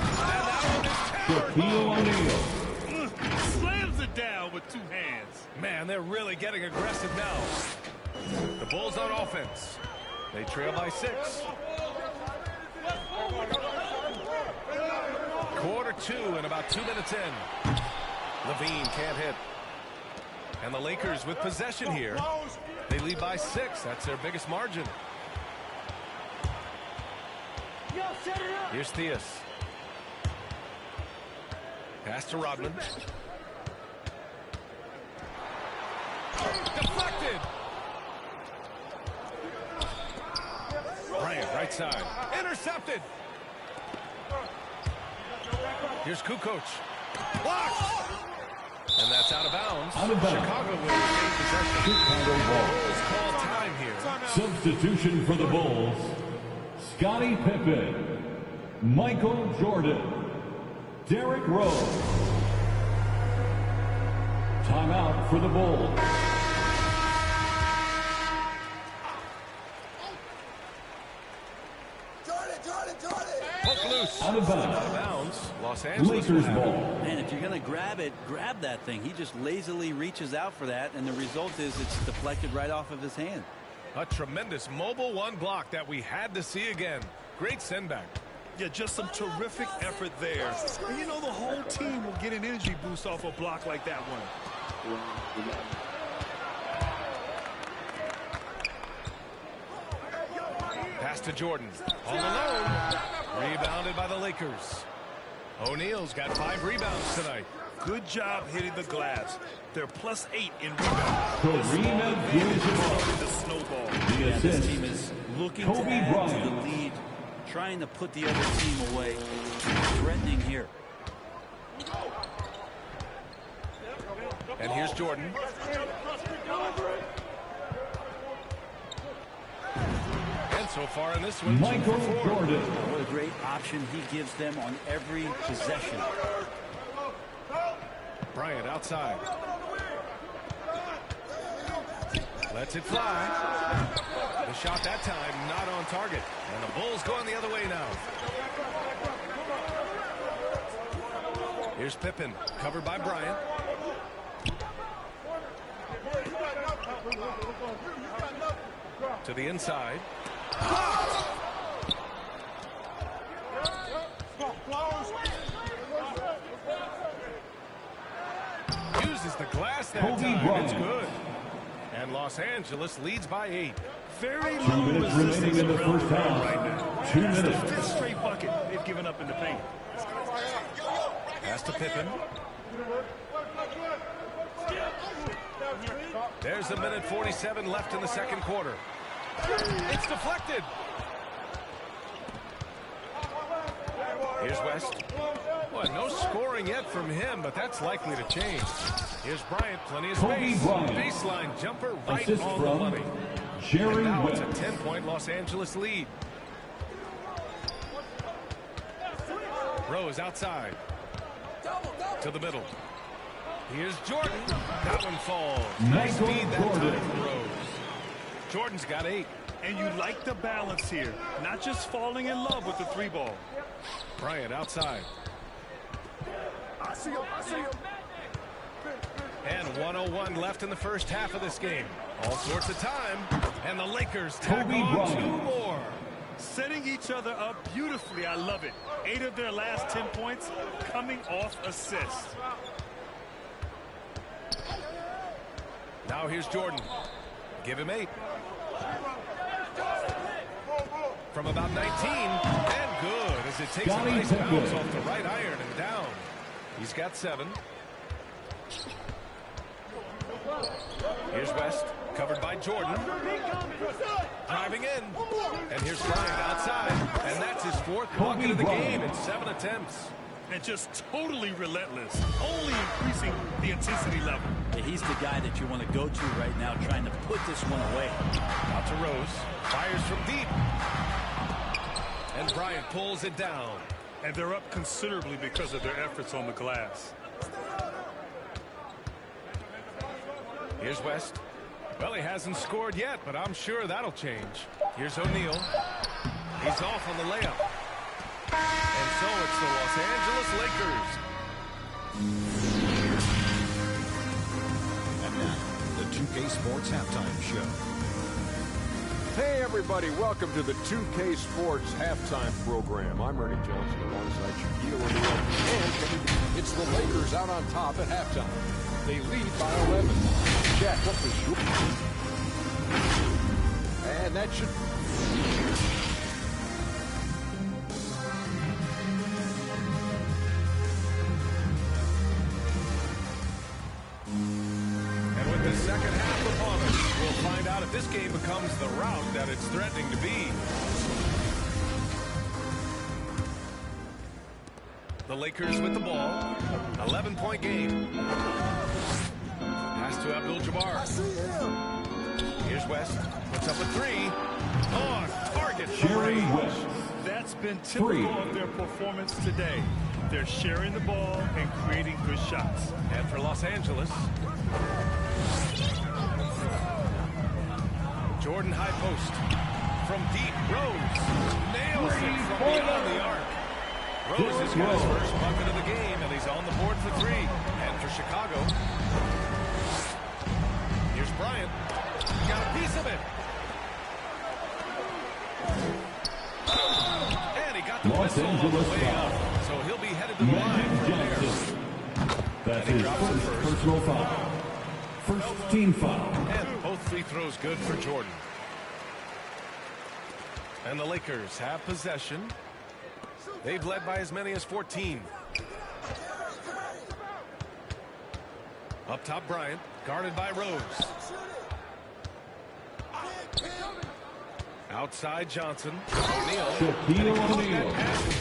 Shaquille O'Neal. Slams it down with 2 hands. Man, they're really getting aggressive now. The Bulls on offense. They trail by 6. Quarter 2 and about 2 minutes in. Levine can't hit. And the Lakers with possession here. They lead by 6. That's their biggest margin. Here's Theus. Pass to Rodman. Deflected. Bryant, right side. Intercepted. Here's Kukoc. Blocked. And that's out of bounds. Chicago will regain possession. Chicago ball. Bulls call time here. Substitution for the Bulls. Scottie Pippen. Michael Jordan. Derrick Rose. Timeout for the Bulls. Poke loose. Out of bounds. Out of bounds. Los Angeles. Lakers ball. And if you're going to grab it, grab that thing. He just lazily reaches out for that, and the result is it's deflected right off of his hand. A tremendous mobile 1 block that we had to see again. Great send back. Yeah, just some terrific effort there. And you know, the whole team will get an energy boost off a block like that one. Pass to Jordan. All alone. Rebounded by the Lakers. O'Neal's got 5 rebounds tonight. Good job hitting the glass. They're +8 in rebounds. Kareem Abdul-Jabbar. The snowball. The Yeah, this assist. team is looking Kobe to add Bryant. to the lead, trying to put the other team away. Threatening here. And here's Jordan. And so far in this one, Michael 2 for 4. Jordan. What a great option he gives them on every possession. Bryant outside. Lets it fly. The shot that time not on target. And the Bulls going the other way now. Here's Pippen, covered by Bryant. To the inside. Uses the glass that time. It's good. And Los Angeles leads by 8. Very 2 low minutes resistance remaining in the around first the rim half. right now. 2 That's minutes. the 5th straight bucket they've given up in the paint. Pass to Pippen. There's 1:47 left in the second quarter. It's deflected. Here's West. Boy, no scoring yet from him, but that's likely to change. Here's Bryant, plenty of space. Baseline jumper right Assist on the from money. Jerry And now West. it's a 10-point Los Angeles lead. Rose outside. To the middle. Here's Jordan. That one falls. Nice speed that time for Rose. Jordan's got 8. And you like the balance here. Not just falling in love with the 3 ball. Bryant outside. And 1:01 left in the first half of this game. All sorts of time. And the Lakers tack on 2 more. Setting each other up beautifully. I love it. 8 of their last 10 points coming off assists. Now here's Jordan. Give him 8. From about 19. And good as it takes a nice bounce off the right iron and down. He's got 7. Here's West. Covered by Jordan. Driving in. And here's Bryant outside. And that's his 4th bucket of the game in 7 attempts. And just totally relentless. Only increasing the intensity level. Yeah, he's the guy that you want to go to right now, trying to put this one away. Out to Rose. Fires from deep. And Bryant pulls it down. And they're up considerably because of their efforts on the glass. Here's West. Well, he hasn't scored yet, but I'm sure that'll change. Here's O'Neal. He's off on the layup. And so it's the Los Angeles Lakers. And now, the 2K Sports Halftime Show. Hey, everybody. Welcome to the 2K Sports Halftime Program. I'm Ernie Johnson alongside Shaquille O'Neal. And it's the Lakers out on top at halftime. They lead by 11. Jack, what was your... And that should... And with the second half upon us, we'll find out if this game becomes the rout that it's threatening to be. The Lakers with the ball. 11-point game. Pass to Abdul-Jabbar. Here's West. Puts up a 3. On target. Jerry West. That's been typical of their performance today. They're sharing the ball and creating good shots. And for Los Angeles, Jordan high post. From deep, Rose nails it from beyond the arc. Rose has got his first bucket of the game, and he's on the board for 3. And for Chicago, here's Bryant. Got a piece of it. And he got the whistle on the way up. So he'll be headed to the line from there. That's his first personal foul. First team foul. And both free throws good for Jordan. And the Lakers have possession. They've led by as many as 14. Up top, Bryant, guarded by Rose. Outside, Johnson. O'Neal.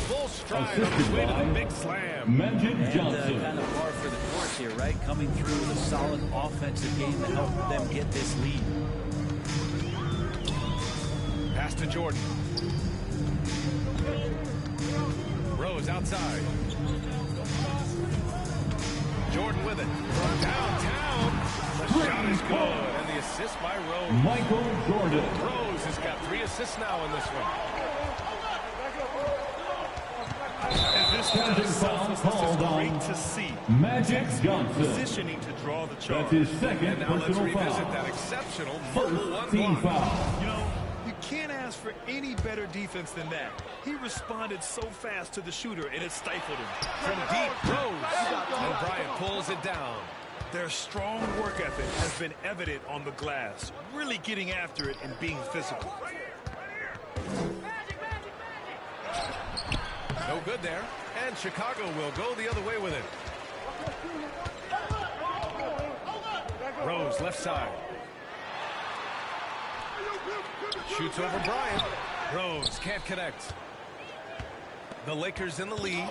Full stride on his way to the big slam. Magic Johnson. Kind of par for the course here, right? Coming through with a solid offensive game to help them get this lead. Pass to Jordan. Rose outside. Jordan with it. From downtown. The shot shot is good, and the assist by Rose. Michael Jordan. Rose has got 3 assists now in this one. And this kind of selflessness is great to see. Magic Johnson. Positioning to draw the charge. That's his second And now let's personal revisit foul. that exceptional mobile First team one block. foul. You know, you can't ask for any better defense than that. He responded so fast to the shooter, and it stifled him. From deep, Rose. And Bryant pulls it down. Their strong work ethic has been evident on the glass, really getting after it and being physical. No good there. And Chicago will go the other way with it. Rose, left side. Shoots over Bryant. Rose can't connect. The Lakers in the lead.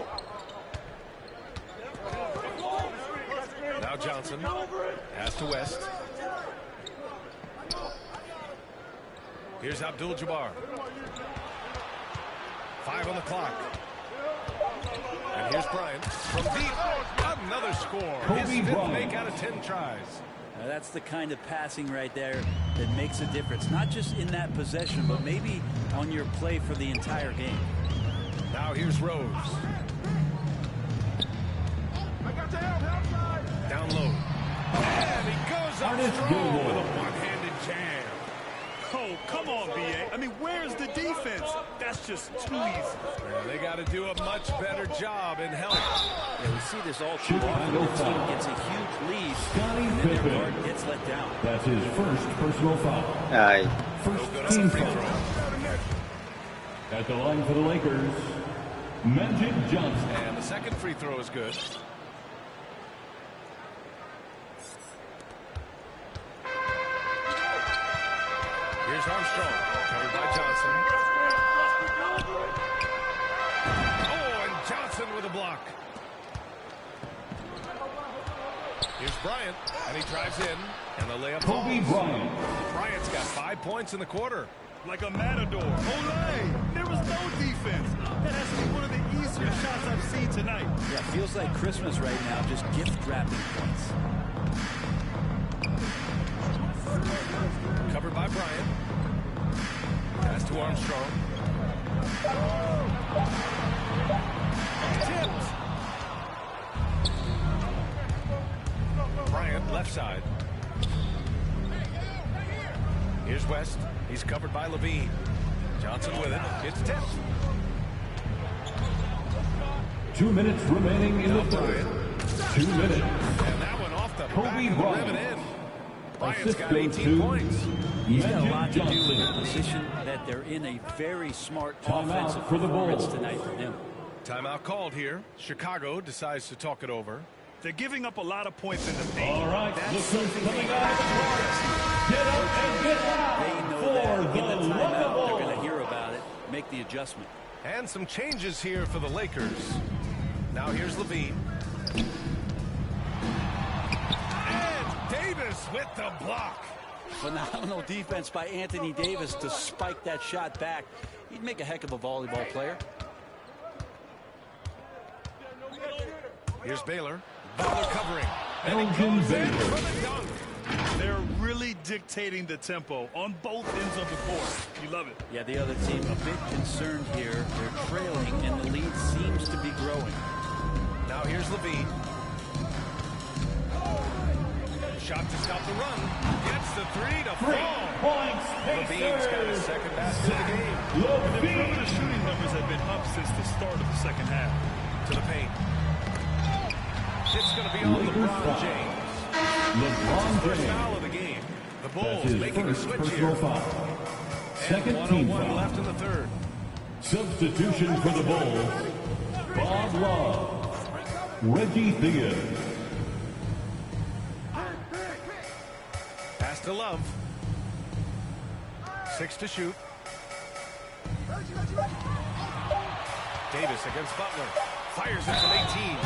Now Johnson. Pass to West. Here's Abdul-Jabbar. 5 on the clock. And here's Bryant from deep. Another score. His 5th make out of 10 tries. Now that's the kind of passing right there that makes a difference. Not just in that possession, but maybe on your play for the entire game. Now here's Rose. Down low. And he goes up strong with a one-handed jam. Oh, come on, B.A. I mean, where's the defense? That's just too easy. Yeah, they got to do a much better job in help. Yeah, we see this all too often. The team gets a huge lead, and then their guard gets let down. That's his first personal foul. First team foul. At the line for the Lakers, Magic Johnson. And the second free throw is good. Here's Armstrong, covered by Johnson. Oh, and Johnson with a block. Here's Bryant, and he drives in, and the layup falls. Kobe Bryant. Bryant's got 5 points in the quarter. Like a matador. Olay! There was no defense. That has to be one of the easier shots I've seen tonight. Yeah, feels like Christmas right now, just gift wrapping points. Covered by Bryant. Pass to Armstrong. Tipped. Bryant, left side. Here's West. He's covered by Levine. Johnson with it. It's tipped. 2 minutes remaining in the third. 2 minutes. And that one off the back of the rim and in. Bryant's got 18 points. He's got a lot to do with the position that they're in. A very smart offensive performance tonight for him. Timeout called here. Chicago decides to talk it over. They're giving up a lot of points in the paint. All right, look who's coming out. Get up and get out. They know that in the timeout, they're going to hear about it, make the adjustment. And some changes here for the Lakers. Now here's Levine. And Davis with the block. Phenomenal defense by Anthony Davis to spike that shot back. He'd make a heck of a volleyball player. Here's Baylor. Butler covering. And he goes in for the dunk. They're really dictating the tempo on both ends of the court. You love it. Yeah, the other team a bit concerned here. They're trailing, and the lead seems to be growing. Now here's Levine. Shot to stop the run. Gets the 3 to fall. Points. Levine's got his second basket of the game. The perimeter shooting numbers have been up since the start of the second half. To the paint. It's going to be on LeBron James. First foul of the game. The Bulls making a switch here. Second and team 1:01 foul. left in the third. Substitution for the Bulls. Bob Love. Reggie Theus. Pass to Love. 6 to shoot. Davis against Butler. Fires it from 18.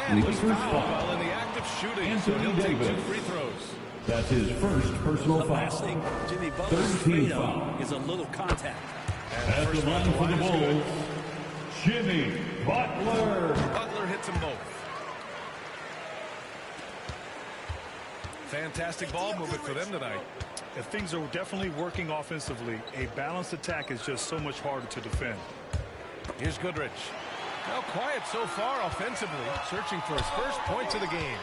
And he was fouled while in the act of shooting. So he'll take 2 free throws. That's his first personal The foul. last thing Jimmy Butler's Third team afraid foul. of is a little contact. At the line for the Bulls, Jimmy Butler. Butler hits them both. Fantastic ball movement for them tonight. If things are definitely working offensively, a balanced attack is just so much harder to defend. Here's Goodrich. Now quiet so far offensively, searching for his first points of the game.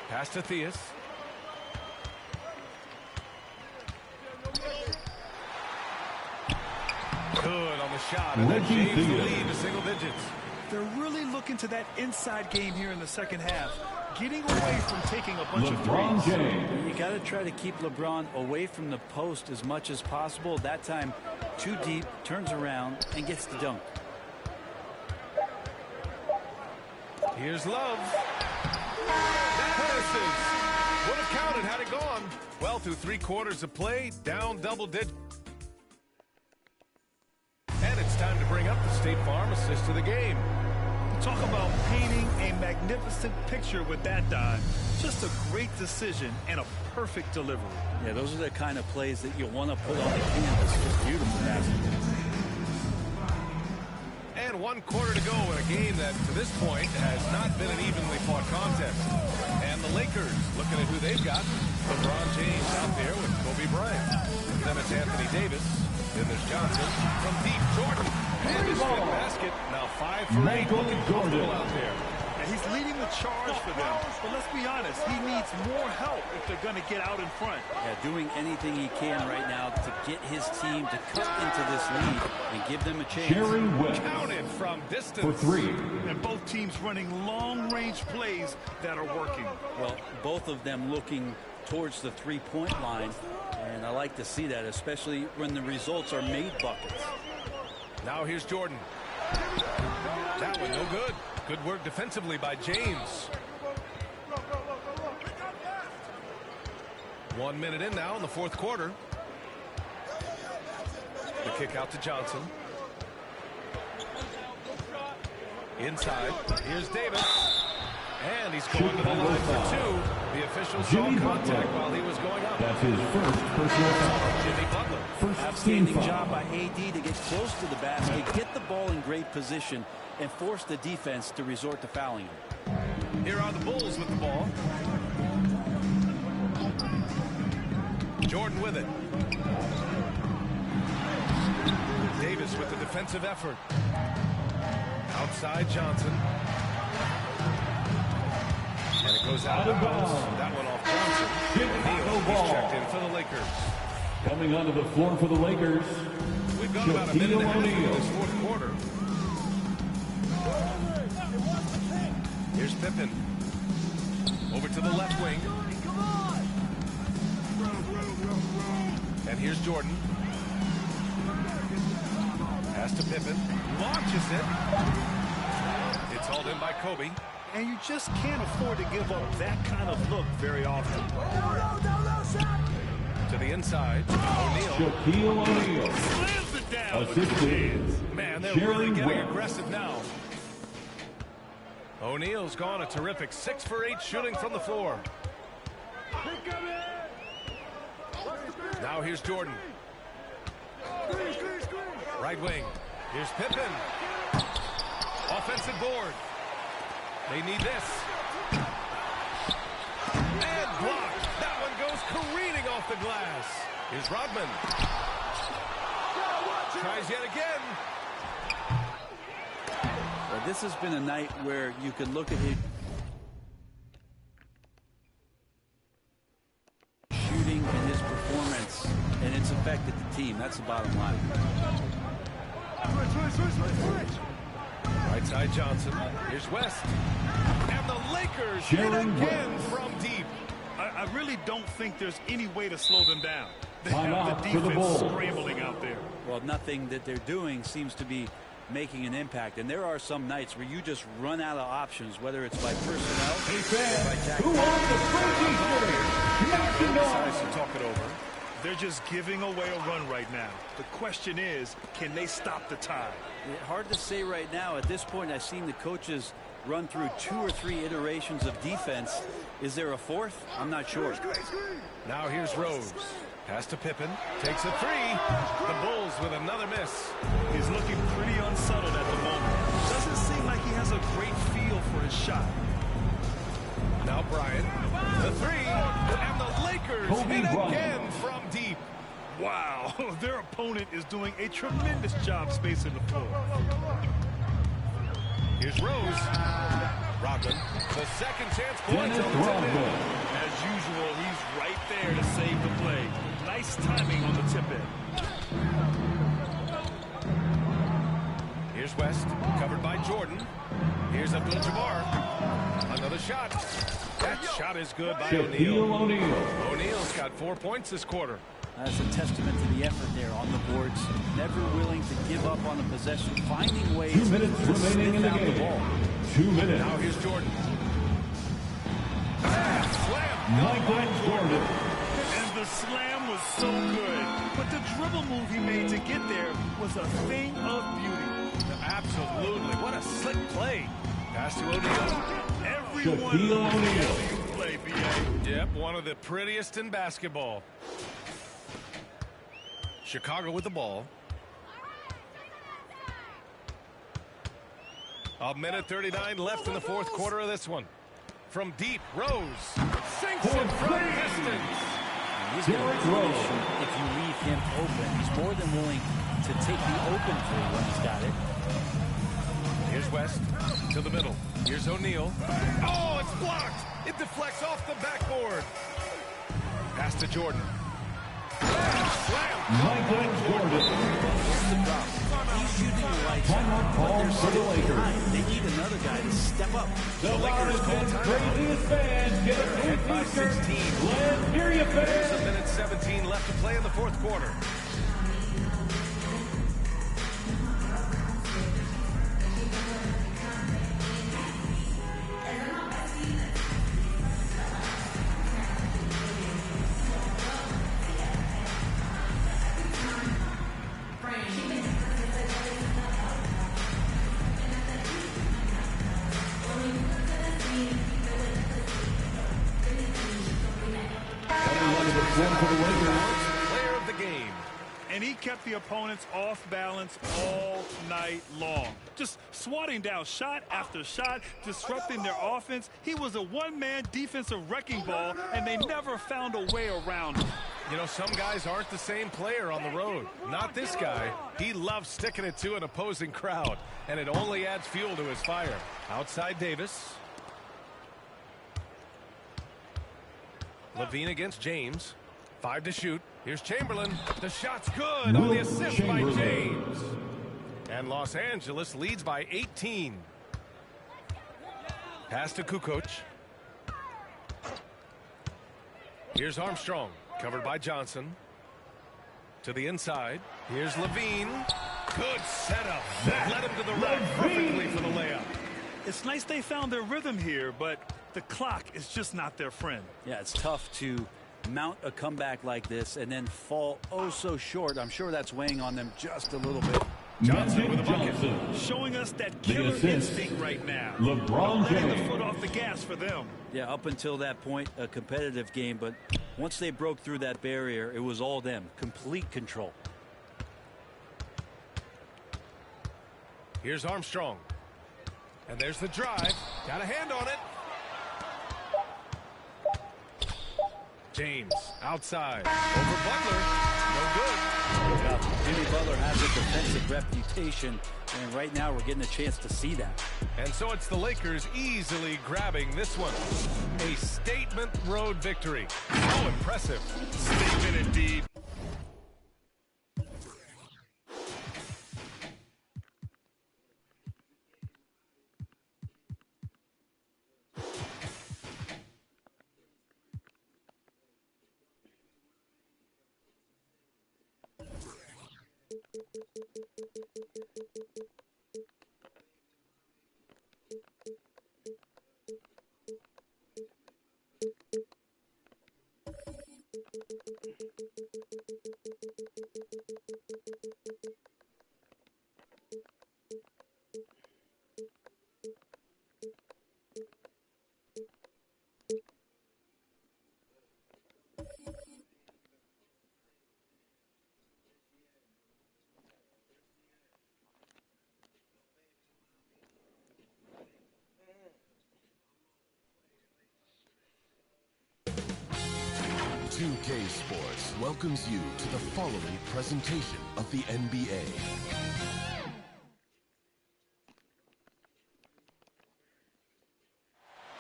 Pass to Theus. Good on the shot, and that changes the lead to single digits. They're really looking to that inside game here in the second half, getting away from taking a bunch of threes. You got to try to keep LeBron away from the post as much as possible. That time, too deep, turns around, and gets the dunk. Here's Love. That misses. Would have counted had it gone. Well, through 3 quarters of play, down double digits. And it's time to bring up the State Farm assist of the game. Talk about painting a magnificent picture with that dive. Just a great decision and a perfect delivery. Yeah, those are the kind of plays that you want to put on the canvas. Just beautiful basketball. And 1 quarter to go in a game that, to this point, has not been an evenly fought contest. And the Lakers looking at who they've got. LeBron James out there with Kobe Bryant. Then it's Anthony Davis. Then there's Johnson from deep. Jordan. And his fifth basket. Now 5 for 8. Looking comfortable out there. And he's leading the charge for them. But let's be honest, he needs more help if they're going to get out in front. Yeah, doing anything he can right now to get his team to cut into this lead and give them a chance. Counted from distance. For 3. And both teams running long-range plays that are working. Well, both of them looking towards the three-point line. And I like to see that, especially when the results are made buckets. Now here's Jordan. That one no good. Good work defensively by James. 1 minute in now in the 4th quarter. The kick out to Johnson. Inside. Here's Davis. And he's going to the line for 2. The official saw contact while he was going up. That's his first personal foul. Jimmy Butler. Outstanding job by AD to get close to the basket, get the ball in great position, and force the defense to resort to fouling him. Here are the Bulls with the ball. Jordan with it. Davis with the defensive effort. Outside Johnson. And it goes out of bounds. That one off Johnson. O'Neal, he's checked in for the Lakers. Coming onto the floor for the Lakers. We've got about a minute and a half in this 4th quarter. Here's Pippen. Over to the left wing. And here's Jordan. Pass to Pippen. Launches it. It's hauled in by Kobe. And you just can't afford to give up that kind of look very often. To the inside. O'Neal. Shaquille O'Neal. Slams it down. Assisted. Man, they're really getting aggressive now. O'Neal's gone a terrific 6 for 8 shooting from the floor. Now here's Jordan. Right wing. Here's Pippen. Offensive board. They need this. And blocked. That one goes careening off the glass. Here's Rodman. Tries yet again. Well, this has been a night where you can look at his shooting and his performance, and it's affected the team. That's the bottom line. Right side Johnson. Here's West. And the Lakers hit again from deep. I really don't think there's any way to slow them down. They Time have out the for the defense Bulls. scrambling out there. Well, nothing that they're doing seems to be making an impact. And there are some nights where you just run out of options, whether it's by personnel or by tactics. Who wants the first Easter? Decides to talk it over. They're just giving away a run right now. The question is, can they stop the tide? Hard to say right now. At this point, I've seen the coaches run through 2 or 3 iterations of defense. Is there a 4th? I'm not sure. Now here's Rose. Pass to Pippen. Takes a 3. The Bulls with another miss. He's looking pretty unsettled at the moment. Doesn't seem like he has a great feel for his shot. Now Bryant, the three, and the Lakers hit again from deep. Wow, their opponent is doing a tremendous job spacing the floor. Here's Rose. Rodman, the second chance points on the tip-in. As usual, he's right there to save the play. Nice timing on the tip-in. Here's West, covered by Jordan. Here's Abdul-Jabbar. Another shot. That shot is good by O'Neal. O'Neal's got 4 points this quarter. That's a testament to the effort there on the boards. Never willing to give up on a possession, finding ways 2 minutes to remaining in the sniff out the game. ball. 2 minutes. Now here's Jordan. Slam. Michael Jordan. And the slam was so good. But the dribble move he made to get there was a thing of beauty. Absolutely. What a slick play. Pass to O'Neal. Everyone loves to play, B.A. Yep, one of the prettiest in basketball. Chicago with the ball. 1:39 left in the fourth quarter of this one. From deep, Rose sinks it from distance. He's going to shoot if you leave him open. He's more than willing to take the open three when he's got it. Here's West to the middle. Here's O'Neal. Oh, it's blocked. It deflects off the backboard. Pass to Jordan. Michael Jordan. He's shooting the lights out, but they're still behind. They need another guy to step up. The Lakers craziest fans get a ahead by 16. Let's hear you, There's fans. 1:17 left to play in the fourth quarter. Player of the game. And he kept the opponents off balance all night long. Just swatting down shot after shot, disrupting their offense. He was a one-man defensive wrecking ball, and they never found a way around him. You know, some guys aren't the same player on the road. Not this guy. He loves sticking it to an opposing crowd, and it only adds fuel to his fire. Outside Davis. Levine against James. 5 to shoot. Here's Chamberlain. The shot's good on the assist by James. And Los Angeles leads by 18. Pass to Kukoc. Here's Armstrong. Covered by Johnson. To the inside. Here's Levine. Good setup. That led him to the rack perfectly for the layup. It's nice they found their rhythm here, but the clock is just not their friend. Yeah, it's tough to mount a comeback like this and then fall oh so short. I'm sure that's weighing on them just a little bit. Johnson with a bucket, showing us that killer instinct right now. LeBron Letting James. the foot off the gas for them. Yeah, up until that point, a competitive game, but once they broke through that barrier, it was all them. Complete control. Here's Armstrong. And there's the drive. Got a hand on it. James outside. Over Butler. No good. Well, Jimmy Butler has a defensive reputation, and right now we're getting a chance to see that. And so it's the Lakers easily grabbing this one. A statement road victory. So impressive. Statement indeed. 2K Sports welcomes you to the following presentation of the NBA.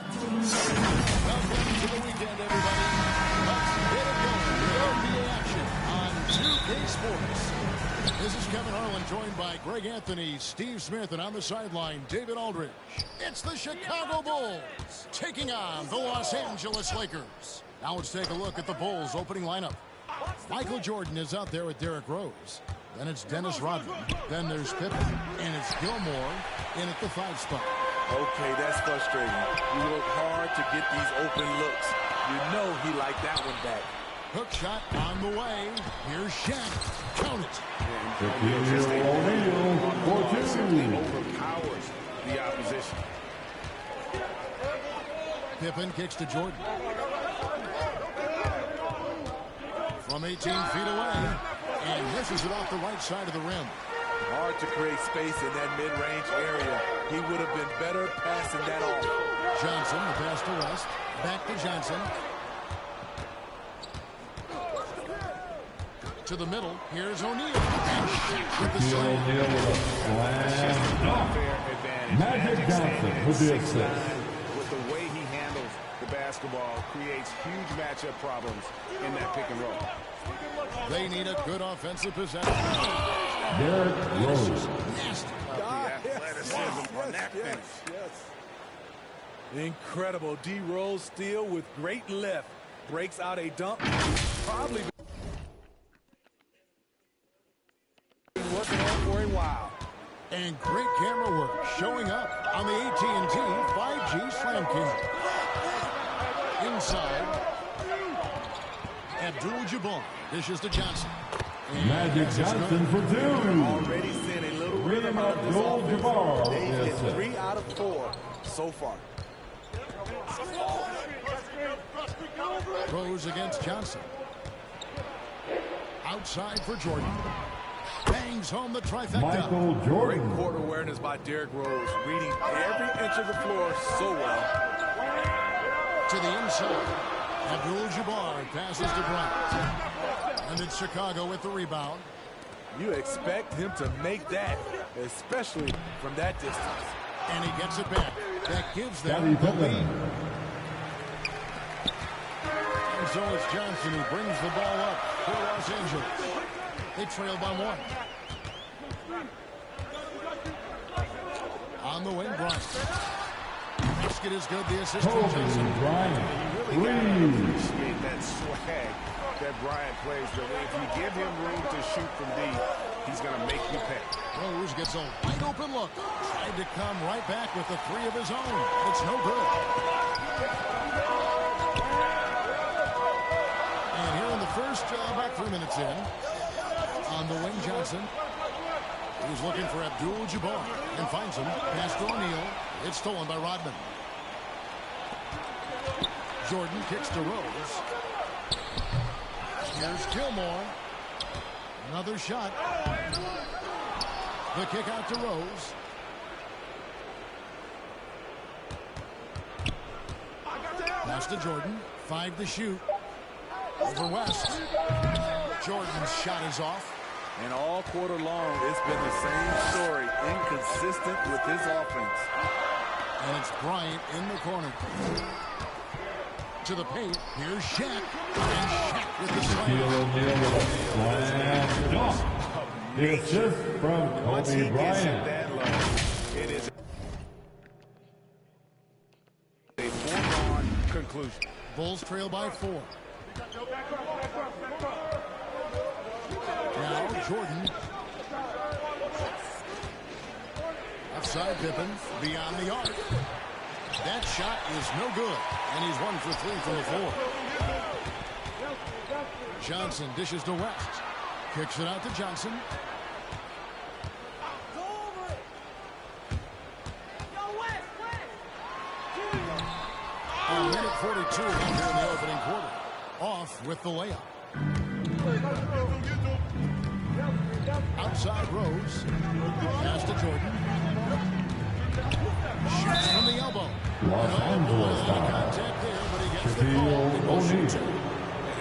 Welcome to the weekend, everybody. Let's get it going with NBA action on 2K Sports. This is Kevin Harlan, joined by Greg Anthony, Steve Smith, and on the sideline, David Aldridge. It's the Chicago Bulls taking on the Los Angeles Lakers. Now let's take a look at the Bulls' opening lineup. Michael Jordan is out there with Derrick Rose. Then it's Dennis Rodman. Then there's Pippen. And it's Gilmore in at the 5 spot. Okay, that's frustrating. You work hard to get these open looks. You know he liked that one back. Hook shot on the way. Here's Shaq. Count it. Simply overpowers the opposition. Pippen kicks to Jordan. From 18 feet away. And misses it off the right side of the rim. Hard to create space in that mid-range area. He would have been better passing that off. Johnson, the pass to West. Back to Johnson. To the middle. Here's O'Neal. And Shaq with the slam. Magic Johnson with the assist. With the way he handles the basketball, creates huge matchup problems in that pick and roll. They need a good offensive possession. Derrick Rose. The athleticism on that finish. Incredible. D. Rose steal with great lift. Breaks out a dunk. Probably been working on for a while. And great camera work showing up on the AT&T 5G Slam King. Inside. Abdul-Jabbar dishes to Johnson. And Magic Johnson for 2. Already seen a little rhythm out of this offense. They've hit 3 out of 4 so far. Rose against Johnson. Outside for Jordan. Bangs home the trifecta. Michael Jordan. Great court awareness by Derrick Rose. Reading every inch of the floor so well. To the inside. Abdul-Jabbar passes to Bryant. And it's Chicago with the rebound. You expect him to make that, especially from that distance. And he gets it back. That gives them the lead. And so it's Johnson who brings the ball up for Los Angeles. They trail by 1. On the wing, Bryant. Basket is good. The assist from Johnson. You really got to appreciate that swag that Bryant plays. If you give him room to shoot from deep, he's going to make you pay. Rose gets a wide open look. Tried to come right back with the 3 of his own. It's no good. And here in the first, about 3 minutes in, on the wing, Johnson. He's looking for Abdul-Jabbar and finds him. Pass to O'Neal. It's stolen by Rodman. Jordan kicks to Rose. Here's Gilmore. Another shot. The kick out to Rose. Pass to Jordan. 5 to shoot. Over West. Jordan's shot is off. And all quarter long, it's been the same story. Inconsistent with his offense. And it's Bryant in the corner. To the paint. Here's Shaq. And Shaq with the slam. The assist from Kobe Bryant. It is a foregone conclusion. Bulls trail by 4. Now Jordan. Outside Pippen. Beyond the arc. That shot is no good. And he's 1 for 3 from the floor. Johnson dishes to West. Kicks it out to Johnson. A minute 42 left here in the opening quarter. Off with the layup. Outside Rose. Pass to Jordan. Shoots from the elbow. Los Angeles contact there, but he gets the call.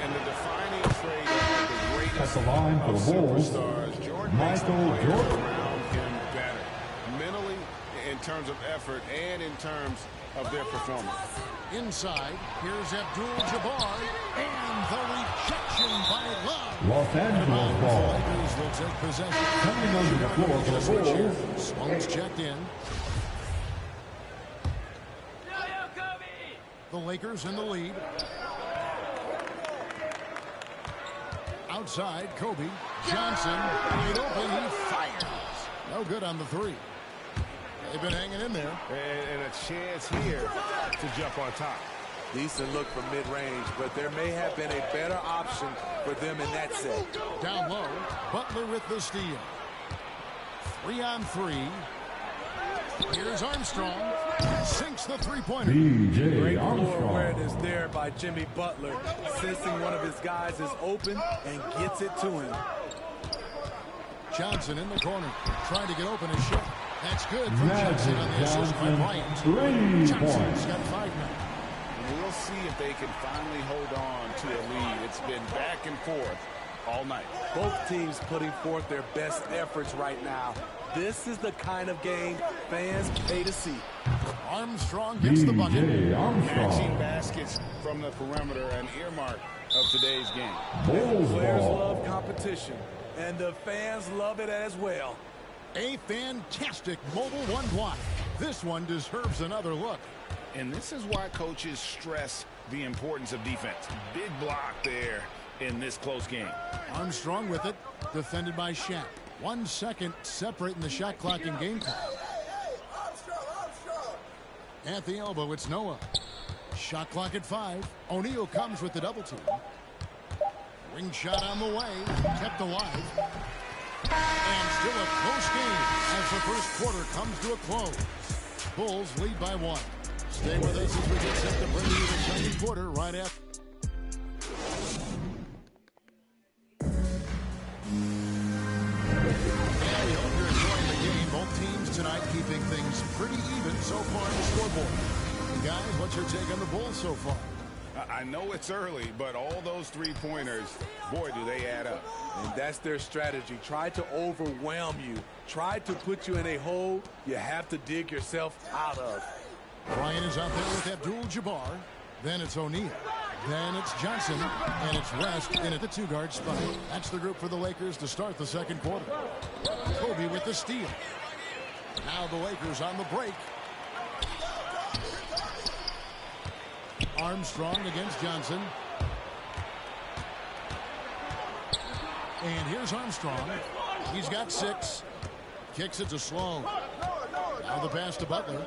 And the the line for the Bulls, superstars, Jordan makes the players around him better, mentally, in terms of effort, and in terms of their performance. Inside, here's Abdul-Jabbar, and the rejection by Love. Los Angeles ball. Lakers will take possession. Coming onto the floor for the Bulls. Sloan's checked in. The Lakers in the lead. Outside, Kobe. Johnson, wide open, he fires. No good on the three. They've been hanging in there. And a chance here to jump on top. Decent look from mid-range, but there may have been a better option for them in that set. Down low, Butler with the steal. 3-on-3. Here's Armstrong. Sinks the three-pointer. Great floor awareness there by Jimmy Butler, sensing one of his guys is open and gets it to him. Johnson in the corner, trying to get open his shot. That's good from Johnson on the assist by Bryant. Johnson's got 5 now. We'll see if they can finally hold on to a lead. It's been back and forth all night. Both teams putting forth their best efforts right now. This is the kind of game fans pay to see. Armstrong gets the bucket. Catching baskets from the perimeter, an earmark of today's game. Players love competition, and the fans love it as well. A fantastic mobile one block. This one deserves another look. And this is why coaches stress the importance of defense. Big block there in this close game. Armstrong with it, defended by Shaq. 1 second separating the shot clock and game clock. At the elbow, it's Noah. Shot clock at 5. O'Neal comes with the double team. Ring shot on the way, kept alive. And still a close game as the first quarter comes to a close. Bulls lead by 1. Stay with us as we get set to bring you the second quarter right after. And we hope you're enjoying the game. Both teams tonight keeping things pretty even so far on the scoreboard. Guys, what's your take on the Bulls so far? I know it's early, but all those three-pointers, boy, do they add up. And that's their strategy. Try to overwhelm you. Try to put you in a hole you have to dig yourself out of. Bryant is out there with Abdul-Jabbar. Then it's O'Neal. Then it's Johnson. And it's West in at the 2-guard spot. That's the group for the Lakers to start the second quarter. Kobe with the steal. Now the Lakers on the break. Armstrong against Johnson. And here's Armstrong. He's got 6. Kicks it to Sloan. Now the pass to Butler.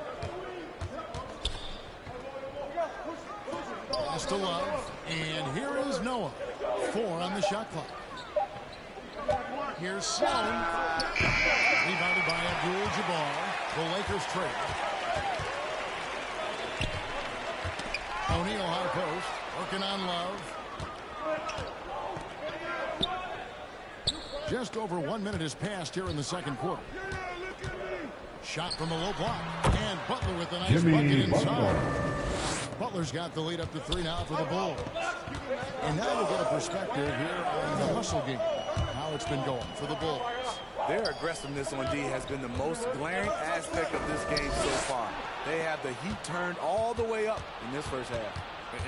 Pass to Love. And here is Noah. 4 on the shot clock. Here's Sloan. Rebounded by Abdul-Jabbar. The Lakers trade. O'Neal high post, working on Love. Just over 1 minute has passed here in the second quarter. Shot from the low block, and Butler with a nice bucket inside. Butler's got the lead up to 3 now for the Bulls. And now we'll get a perspective here on the hustle game, how it's been going for the Bulls. Their aggressiveness on D has been the most glaring aspect of this game so far. They have the heat turned all the way up in this first half.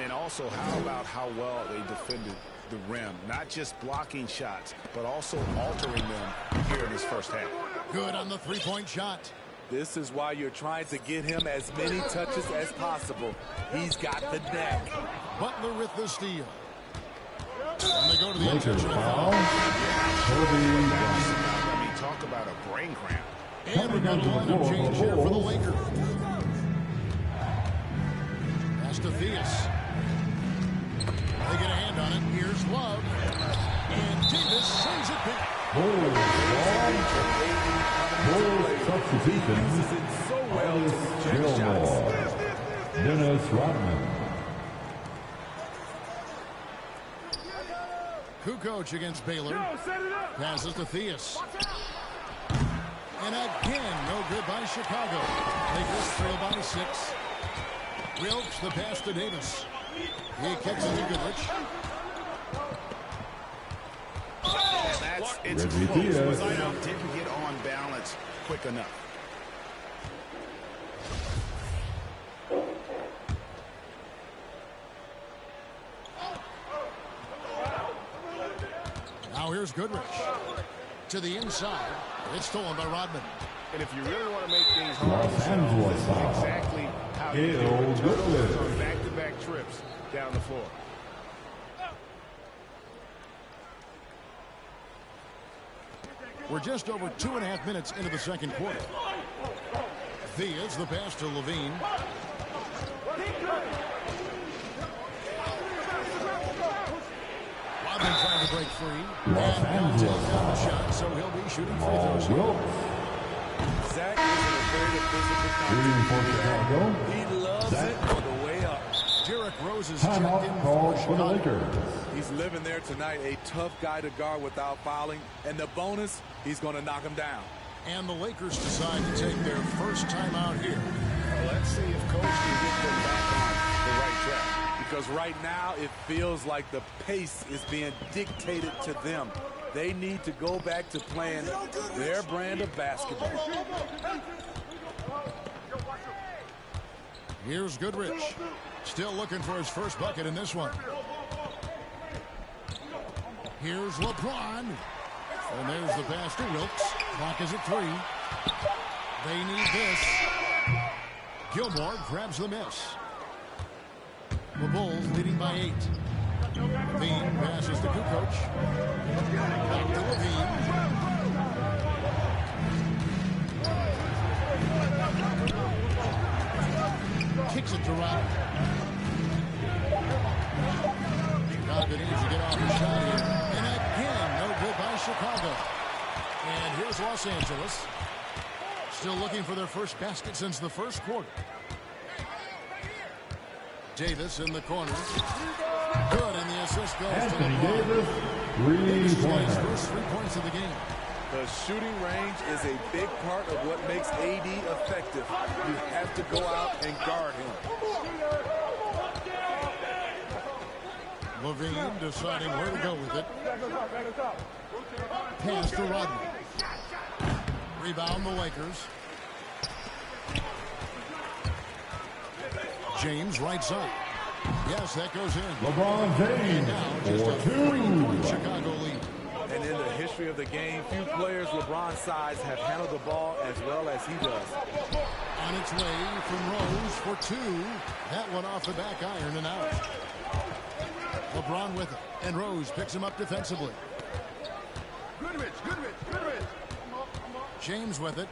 And also, how about how well they defended the rim? Not just blocking shots, but also altering them here in this first half. Good on the three-point shot. This is why you're trying to get him as many touches as possible. He's got the knack. Butler with the steal. And they go to the intentional foul. I mean, talk about a brain cramp. And we've got a lineup change here for the Lakers. Pass to Theus. They get a hand on it. Here's Love. And Davis sends it back. Substitution. So well to reject shots. Dennis Rodman. Kukoc against Baylor. Passes to Theus. And again, no good by Chicago. Lakers trail by 6. Wilkes the pass to Davis. He kicks it to Goodrich. It's close, but Zion didn't get on balance quick enough. Now here's Goodrich. To the inside. It's stolen by Rodman. And if you really want to make things hard, this is exactly how you do it. On back-to-back trips down the floor. We're just over 2.5 minutes into the second quarter. Thea's the pass to Levine. Rodman trying to break free. And he'll take down the shot, so he'll be shooting free throws here. Zach is in a very physical contest. He loves it for the way up. Derrick Rose is checked in for Chicago. He's living there tonight, a tough guy to guard without fouling. And the bonus, he's going to knock him down. And the Lakers decide to take their first time out here. Well, let's see if Coach can get them back on the right track. Because right now it feels like the pace is being dictated to them. They need to go back to playing their brand of basketball. Here's Goodrich. Still looking for his first bucket in this one. Here's LeBron. And there's the pass to Wilkes. Clock is at 3. They need this. Gilmore grabs the miss. The Bulls leading by 8. Levine passes to Kukoc. Back to Levine. Kicks it to Rodman. Chicago needs to get off the shot here. And again, no good by Chicago. And here's Los Angeles. Still looking for their first basket since the first quarter. Davis in the corner. Good, and the assist goes to LeBron. Davis plays first 3 points of the game. The shooting range is a big part of what makes AD effective. You have to go out and guard him. Levine deciding where to go with it. Pass to Rodman. Rebound the Lakers. James right side. Yes, that goes in. LeBron James. And now just a 3-point Chicago lead. And in the history of the game, few players LeBron's size have handled the ball as well as he does. On its way from Rose for 2. That one off the back iron and out. LeBron with it. And Rose picks him up defensively. Goodrich. James with it.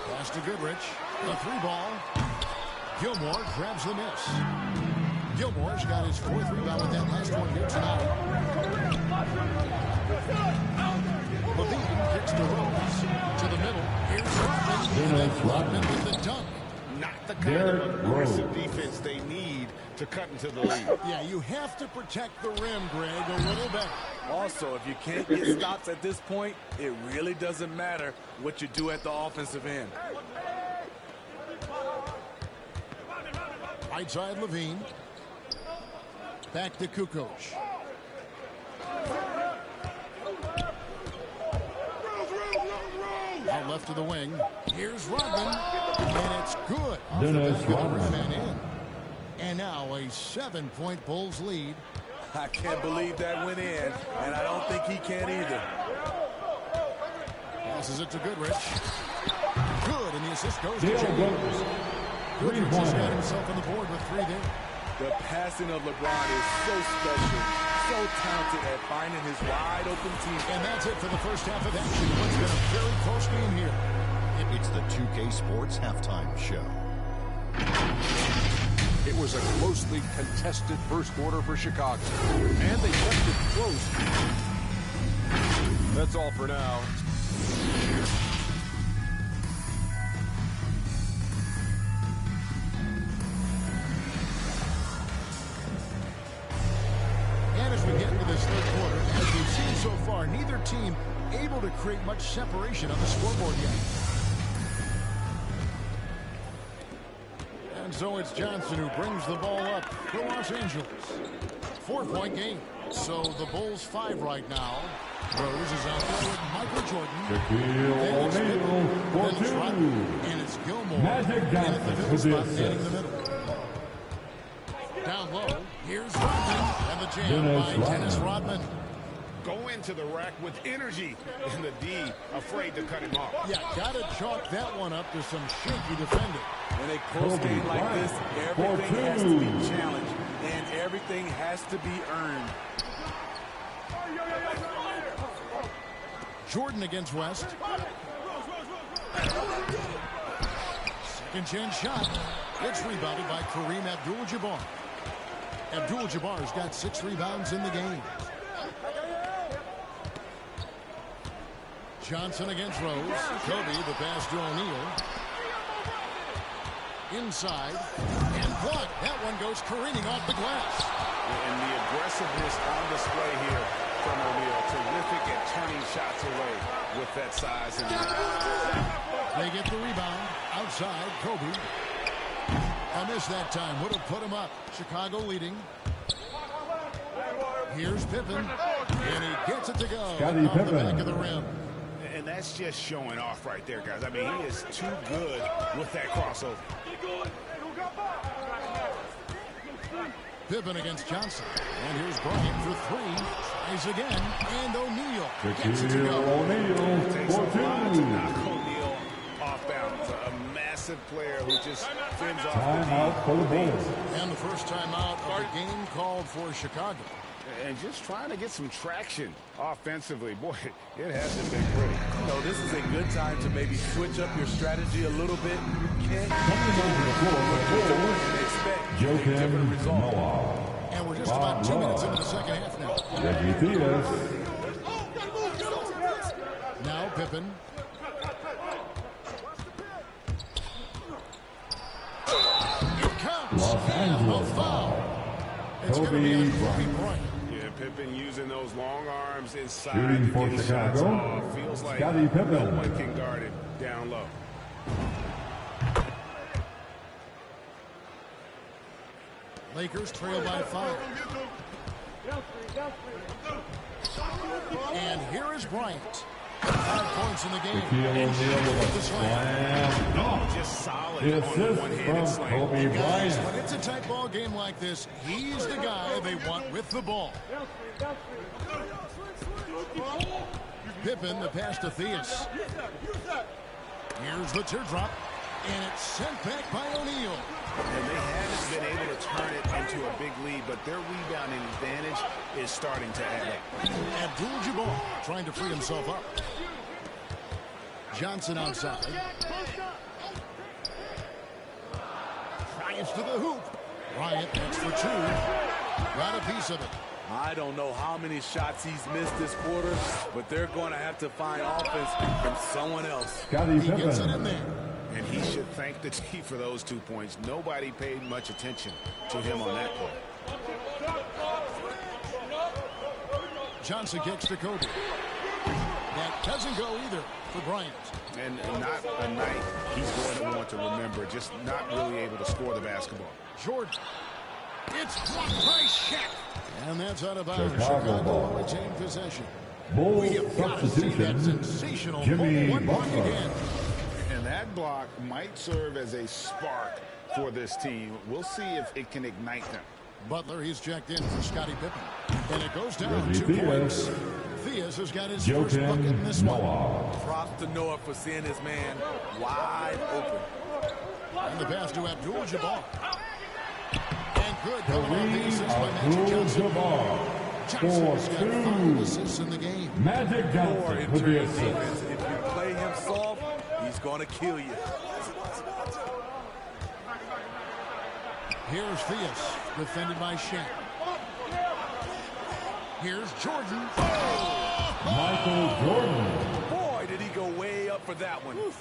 Pass to Goodrich. The 3-ball. Gilmore grabs the miss. Gilmore's got his 4th rebound with that last one here tonight. Levine kicks to Rose. To the middle. Here's Rodman. And Rodman with the dunk. Not the kind of aggressive defense they need to cut into the lead. Yeah, you have to protect the rim, Greg, a little better. Also, if you can't get stops at this point, it really doesn't matter what you do at the offensive end. Right side Levine. Back to Kukoc. Out left to the wing. Here's Rodman. And it's good. Dennis Rodman. In. And now a 7-point Bulls lead. I can't believe that went in, and I don't think he can either. Passes it to Goodrich. Good, and the assist goes to James. Goodrich has got himself on the board with 3 there. The passing of LeBron is so special, so talented at finding his wide open team. And that's it for the first half of action. What's been a very close game here. It's the 2K Sports Halftime Show. It was a closely contested first quarter for Chicago, and they kept it close. That's all for now. And as we get into this third quarter, as we've seen so far, neither team able to create much separation on the scoreboard yet. so it's Johnson who brings the ball up for Los Angeles. 4-point game. So the Bulls 5 right now. Rose is out there with Michael Jordan. Then it's Pippen. Then it's Rodman. And it's Gilmore. Magic Johnson in the middle spot, manning the middle. Down low, here's Rodman. And the jam by Dennis Rodman. Go into the rack with energy, and the D afraid to cut him off. Yeah, got to chalk that one up to some shaky defending. In a close game like this, everything has to be challenged, and everything has to be earned. Jordan against West. Second chance shot. It's rebounded by Kareem Abdul-Jabbar. Abdul-Jabbar's got 6 rebounds in the game. Johnson against Rose. Kobe, the pass to O'Neal. Inside. And blocked. That one goes careening off the glass. And the aggressiveness on display here from O'Neal. Terrific at turning shots away with that size. They get the rebound. Outside, Kobe. A miss that time. Would have put him up. Chicago leading. Here's Pippen. And he gets it to go. Off the back of the rim. And that's just showing off right there, guys. I mean, he is too good with that crossover. Pippen against Johnson. And here's Bryant for 3. Tries again. And O'Neal gets it to go. O'Neal Takes a lot to knock O'Neal off balance. A massive player who just fins off timeout for the Bulls. And the first timeout of the game called for Chicago. And just trying to get some traction offensively. Boy, it hasn't been pretty. You know, this is a good time to maybe switch up your strategy a little bit. You can't expect a different result. And we're just about 2 minutes into the second half now. Reggie Theus. Now Pippen. It counts. Los Angeles foul. It's going to be on Kobe Bryant. Pippen using those long arms inside Shooting to for get Chicago. shots off. Feels like Scottie Pippen. no one can guard it down low. Lakers trail by 5. And here is Bryant. 5 points in the game. O'Neal with a slam. Just solid The on assist one-handed from slam. Kobe Guys, Bryant. when it's a tight ball game like this, he's the guy they want with the ball. Pippen, the pass to Theus. Here's the teardrop. And it's sent back by O'Neal. And they haven't been able to turn it into a big lead, but their rebounding advantage is starting to add up. Abdul-Jabbar trying to free himself up. Johnson outside. Drives to the hoop. Bryant, that's for 2. Got a piece of it. I don't know how many shots he's missed this quarter, but they're going to have to find offense from someone else. Scottie He gets it in Pippen. there. And he should thank the team for those 2 points. Nobody paid much attention to him on that play. Johnson kicks to Kobe. That doesn't go either for Bryant. And not a night he's going to want to remember, just not really able to score the basketball. Jordan. It's blocked by Shaq. And that's out of bounds. Chicago ball. Chicago retain possession. Bull We have got to see that substitution. sensational Jimmy one block Butler. again. And that block might serve as a spark for this team. We'll see if it can ignite them. Butler, he's checked in for Scottie Pippen. And it goes down Reggie 2 Theus. points. Theus has got his first bucket in this one. Noah. Props to Noah for seeing his man wide open. And the pass to Abdul-Jabbar. And good coming off the assist by Magic Johnson. Abdul-Jabbar. Johnson's got 5 4-2. assists in the game. Magic Or Johnson in with the turn assist. defense, if you play him soft, he's going to kill you. Here's Theus, defended by Shaq. Here's Jordan. Michael Jordan. Boy, did he go way up for that one. Oh,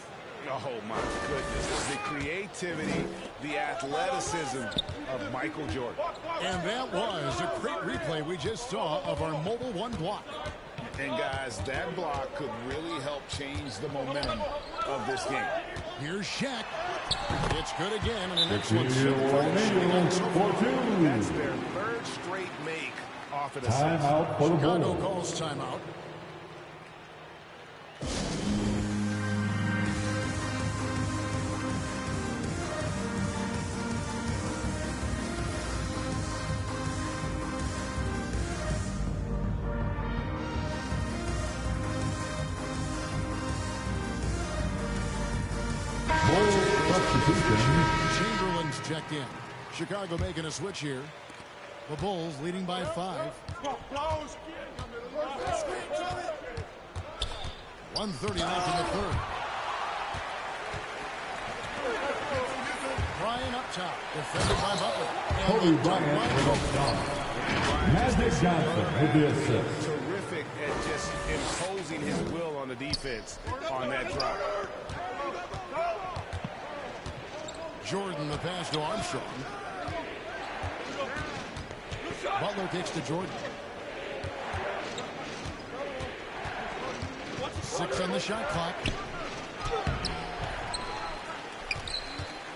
my goodness. The creativity, the athleticism of Michael Jordan. And that was a great replay we just saw of our Mobile One block. And, guys, that block could really help change the momentum of this game. Here's Shaq. It's good again, and an excellent That's their third straight make off of the timeout for the Chicago Bulls. calls timeout. Chamberlain's checked in. Chicago making a switch here. The Bulls leading by 5. 1:30 left in the third. Bryant up top, defended by Butler. Kobe Bryant with a shot. Magic Johnson with the assist. Terrific at just imposing his will on the defense on that drop. Jordan, the pass to Armstrong. Butler kicks to Jordan. 6 on the shot clock.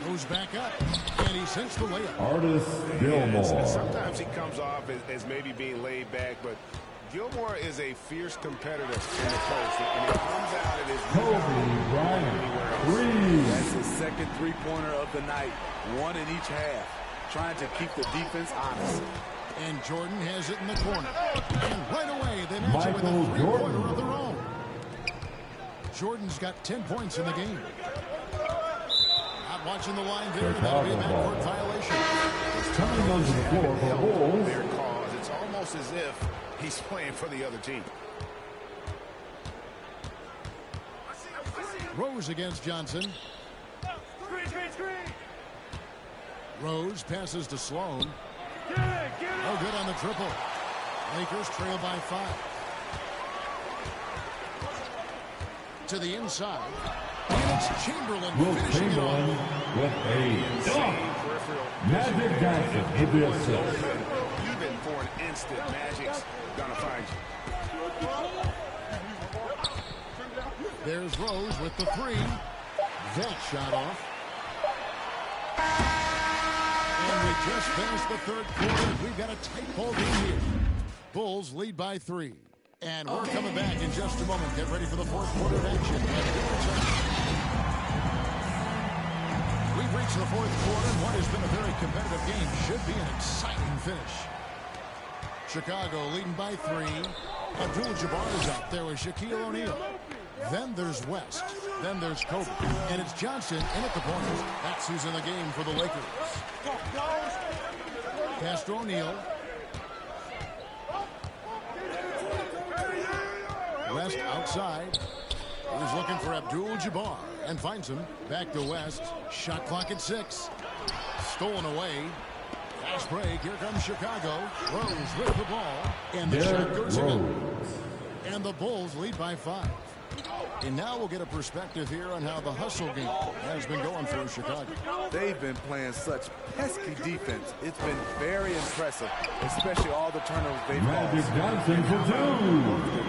Goes back up, and he sinks the layup. Artist Gilmore. Sometimes he comes off as maybe being laid back, but Gilmore is a fierce competitor in the post, and he comes out and is Kobe Bryant. 3. That's his second three-pointer of the night. 1 in each half. Trying to keep the defense honest. And Jordan has it in the corner. And right away, they match it with a three-pointer of their own. Jordan's got 10 points in the game. Not watching the line there. That'll be a backcourt violation. Coming onto the floor for the Bulls. Their cause. It's almost as if he's playing for the other team. Rose against Johnson. Rose passes to Sloan. No good on the triple. Lakers trail by 5. To the inside. And it's Chamberlain finishing it off. With a dunk. Magic Johnson with the assist. Even for an instant, Magic's gonna find you. There's Rose with the 3. That shot off. And we just finished the third quarter. We've got a tight ball game here. Bulls lead by 3. And we're coming back in just a moment. Get ready for the fourth quarter of action. We've reached the fourth quarter, and what has been a very competitive game should be an exciting finish. Chicago leading by 3. Abdul-Jabbar is out there with Shaquille O'Neal. Then there's West. Then there's Kobe. And it's Johnson in at the point. That's who's in the game for the Lakers. Pass to O'Neal. West outside. He's looking for Abdul-Jabbar and finds him. Back to West. Shot clock at 6. Stolen away. Fast break. Here comes Chicago. Rose with the ball. And the shot goes in. And the Bulls lead by 5. And now we'll get a perspective here on how the hustle game has been going for Chicago. They've been playing such pesky defense. It's been very impressive, especially all the turnovers they've had. Magic Johnson for 2. They're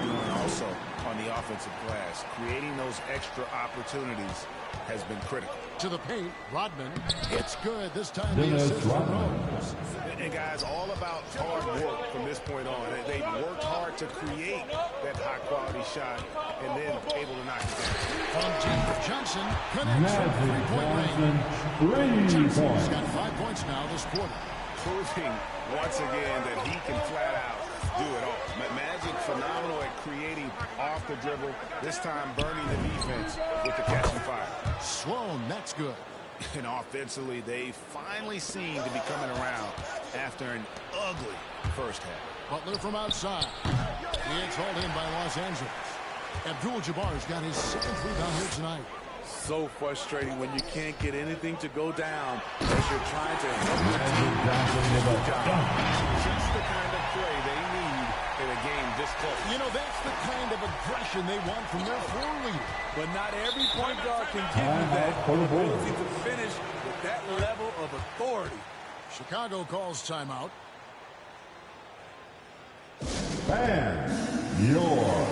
doing also on the offensive glass. Creating those extra opportunities has been critical. To the paint, Rodman. It's good. This time the assist for Rose. And guys, all about hard work from this point on. They've worked hard to create that high-quality shot and then able to knock it down. From deep, Johnson connects from three-point range. Johnson's got 5 points now this quarter. Proving once again that he can flat out do it all. Magic phenomenal at creating off the dribble. This time burning the defense with the catch and fire. Sloan, that's good. And offensively, they finally seem to be coming around after an ugly first half. Butler from outside. He is hauled in by Los Angeles. Abdul-Jabbar's got his 7th rebound here tonight. So frustrating when you can't get anything to go down as you're trying to help the team. Just the kind of play they need in a game this close. You know, that's the kind of aggression they want from their floor leader. But not every point guard can give you that ability to finish with that level of authority. Chicago calls timeout. And your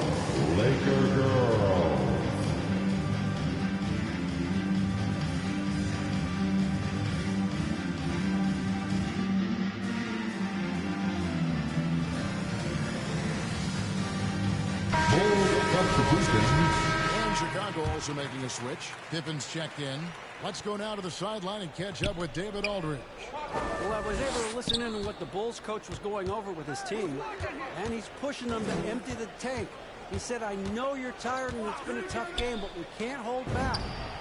Laker girl. Chicago also making a switch. Pippen's checked in. Let's go now to the sideline and catch up with David Aldridge. Well, I was able to listen in on what the Bulls coach was going over with his team, and he's pushing them to empty the tank. He said, I know you're tired and it's been a tough game, but we can't hold back.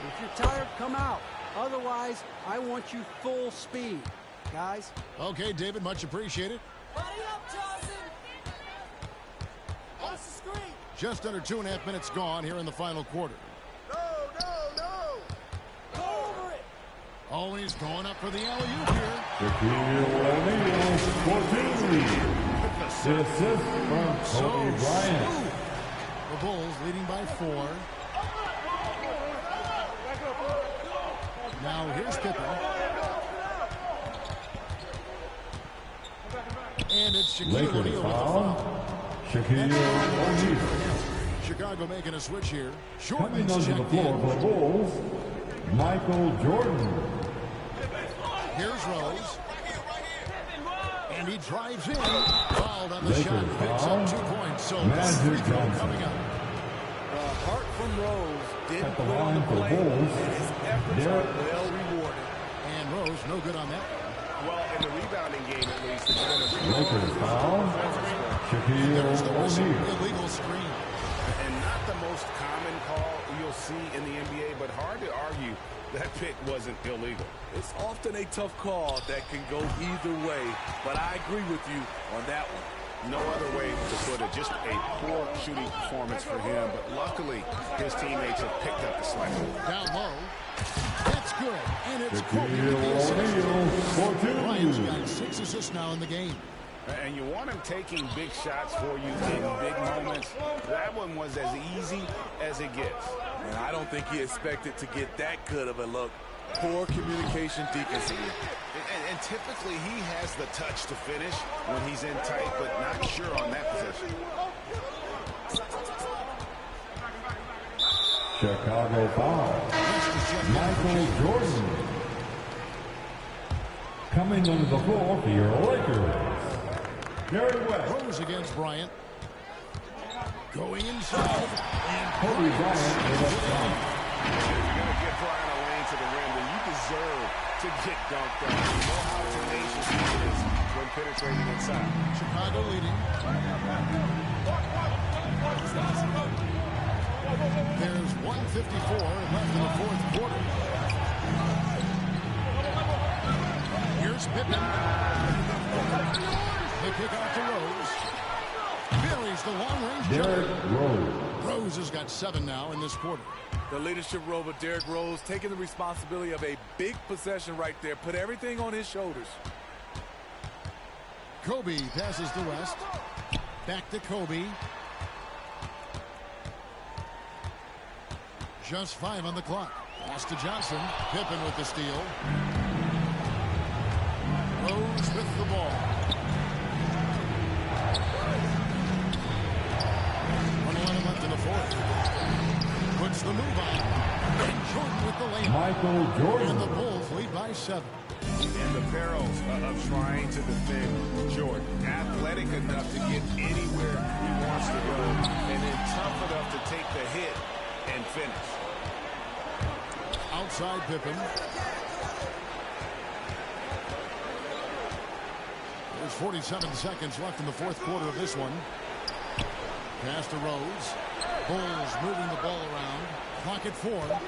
If you're tired, come out. Otherwise, I want you full speed, guys. Okay, David, much appreciated. Buddy up, Johnson. Pass the screen. Just under 2.5 minutes gone here in the final quarter. No. Go over it. Oh, and he's going up for the alley-oop here. The assist from Kobe Bryant. The Bulls leading by 4. Now here's Pippen. And it's Shaquille O'Neal with the foul. Shaquille O'Neal. Chicago making a switch here. Coming onto the floor for the Bulls, Michael Jordan. Here's Rose. And he drives in. Fouled on the shot. Picks up 2 points. So free throw coming up. The heart from Rose didn't At the put on line the for play. Bulls, His efforts are well rewarded. And Rose, no good on that. Well, in the rebounding game, at least, it's going to be Lakers foul. There's the Shaquille O'Neal. illegal screen. and not the most common call you'll see in the NBA, but hard to argue that pick wasn't illegal. It's often a tough call that can go either way, but I agree with you on that one. No other way to put it. Just a poor shooting performance for him, but luckily his teammates have picked up the slack. Down low. That's good. And it's Kobe Shaquille with the assist. O'Neal for 2. Bryant's got 6 assists now in the game. And you want him taking big shots for you in big moments. That one was as easy as it gets. And I don't think he expected to get that good of a look. Poor communication defensively. And typically he has the touch to finish when he's in tight, but not sure on that possession. Chicago foul. Michael Jordan. Coming onto the floor for your Lakers, Gary West. Rose against Bryant. Going inside. And Kobe Bryant with a foul. You're going to get Bryant a lane to the rim, then you deserve to get dunked on. You know how tenacious he is when penetrating inside. Chicago leading. There's 1:54 left in the fourth quarter. Here's Pippen. The kick out to Rose. Buries the long-range jumper. Rose. Rose has got 7 now in this quarter. The leadership role of Derrick Rose, taking the responsibility of a big possession right there. Put everything on his shoulders. Kobe passes to West. Back to Kobe. Just 5 on the clock. Pass to Johnson. Pippen with the steal. Rose with the ball. 1:11 left in the fourth. Puts the move on. And Jordan with the layup. Michael Jordan. And the Bulls lead by 7. And the perils of trying to defend Jordan. Athletic enough to get anywhere he wants to go, and then tough enough to take the hit and finish. Outside Pippen. There's 47 seconds left in the fourth quarter of this one. Pass to Rose. Bulls moving the ball around. Clock at 4.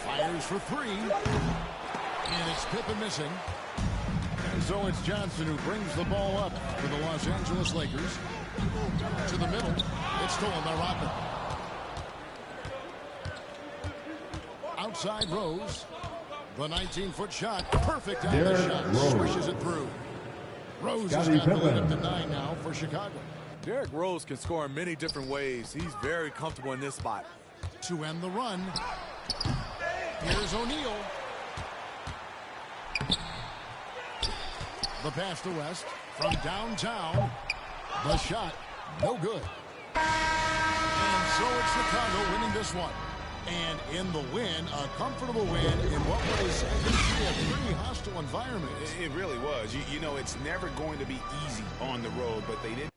Fires for 3. And it's Pippen missing. And so it's Johnson who brings the ball up for the Los Angeles Lakers. To the middle. It's stolen by Rodman. Outside Rose. The 19-foot shot. Perfect on the shot. Swishes it through. Rose has got the lead up to 9 now for Chicago. Derrick Rose can score in many different ways. He's very comfortable in this spot. To end the run. Here's O'Neal. The pass to West from downtown. The shot, no good. And so it's Chicago winning this one. And in the win, a comfortable win in what was a pretty hostile environment. It really was. You know, it's never going to be easy on the road, but they didn't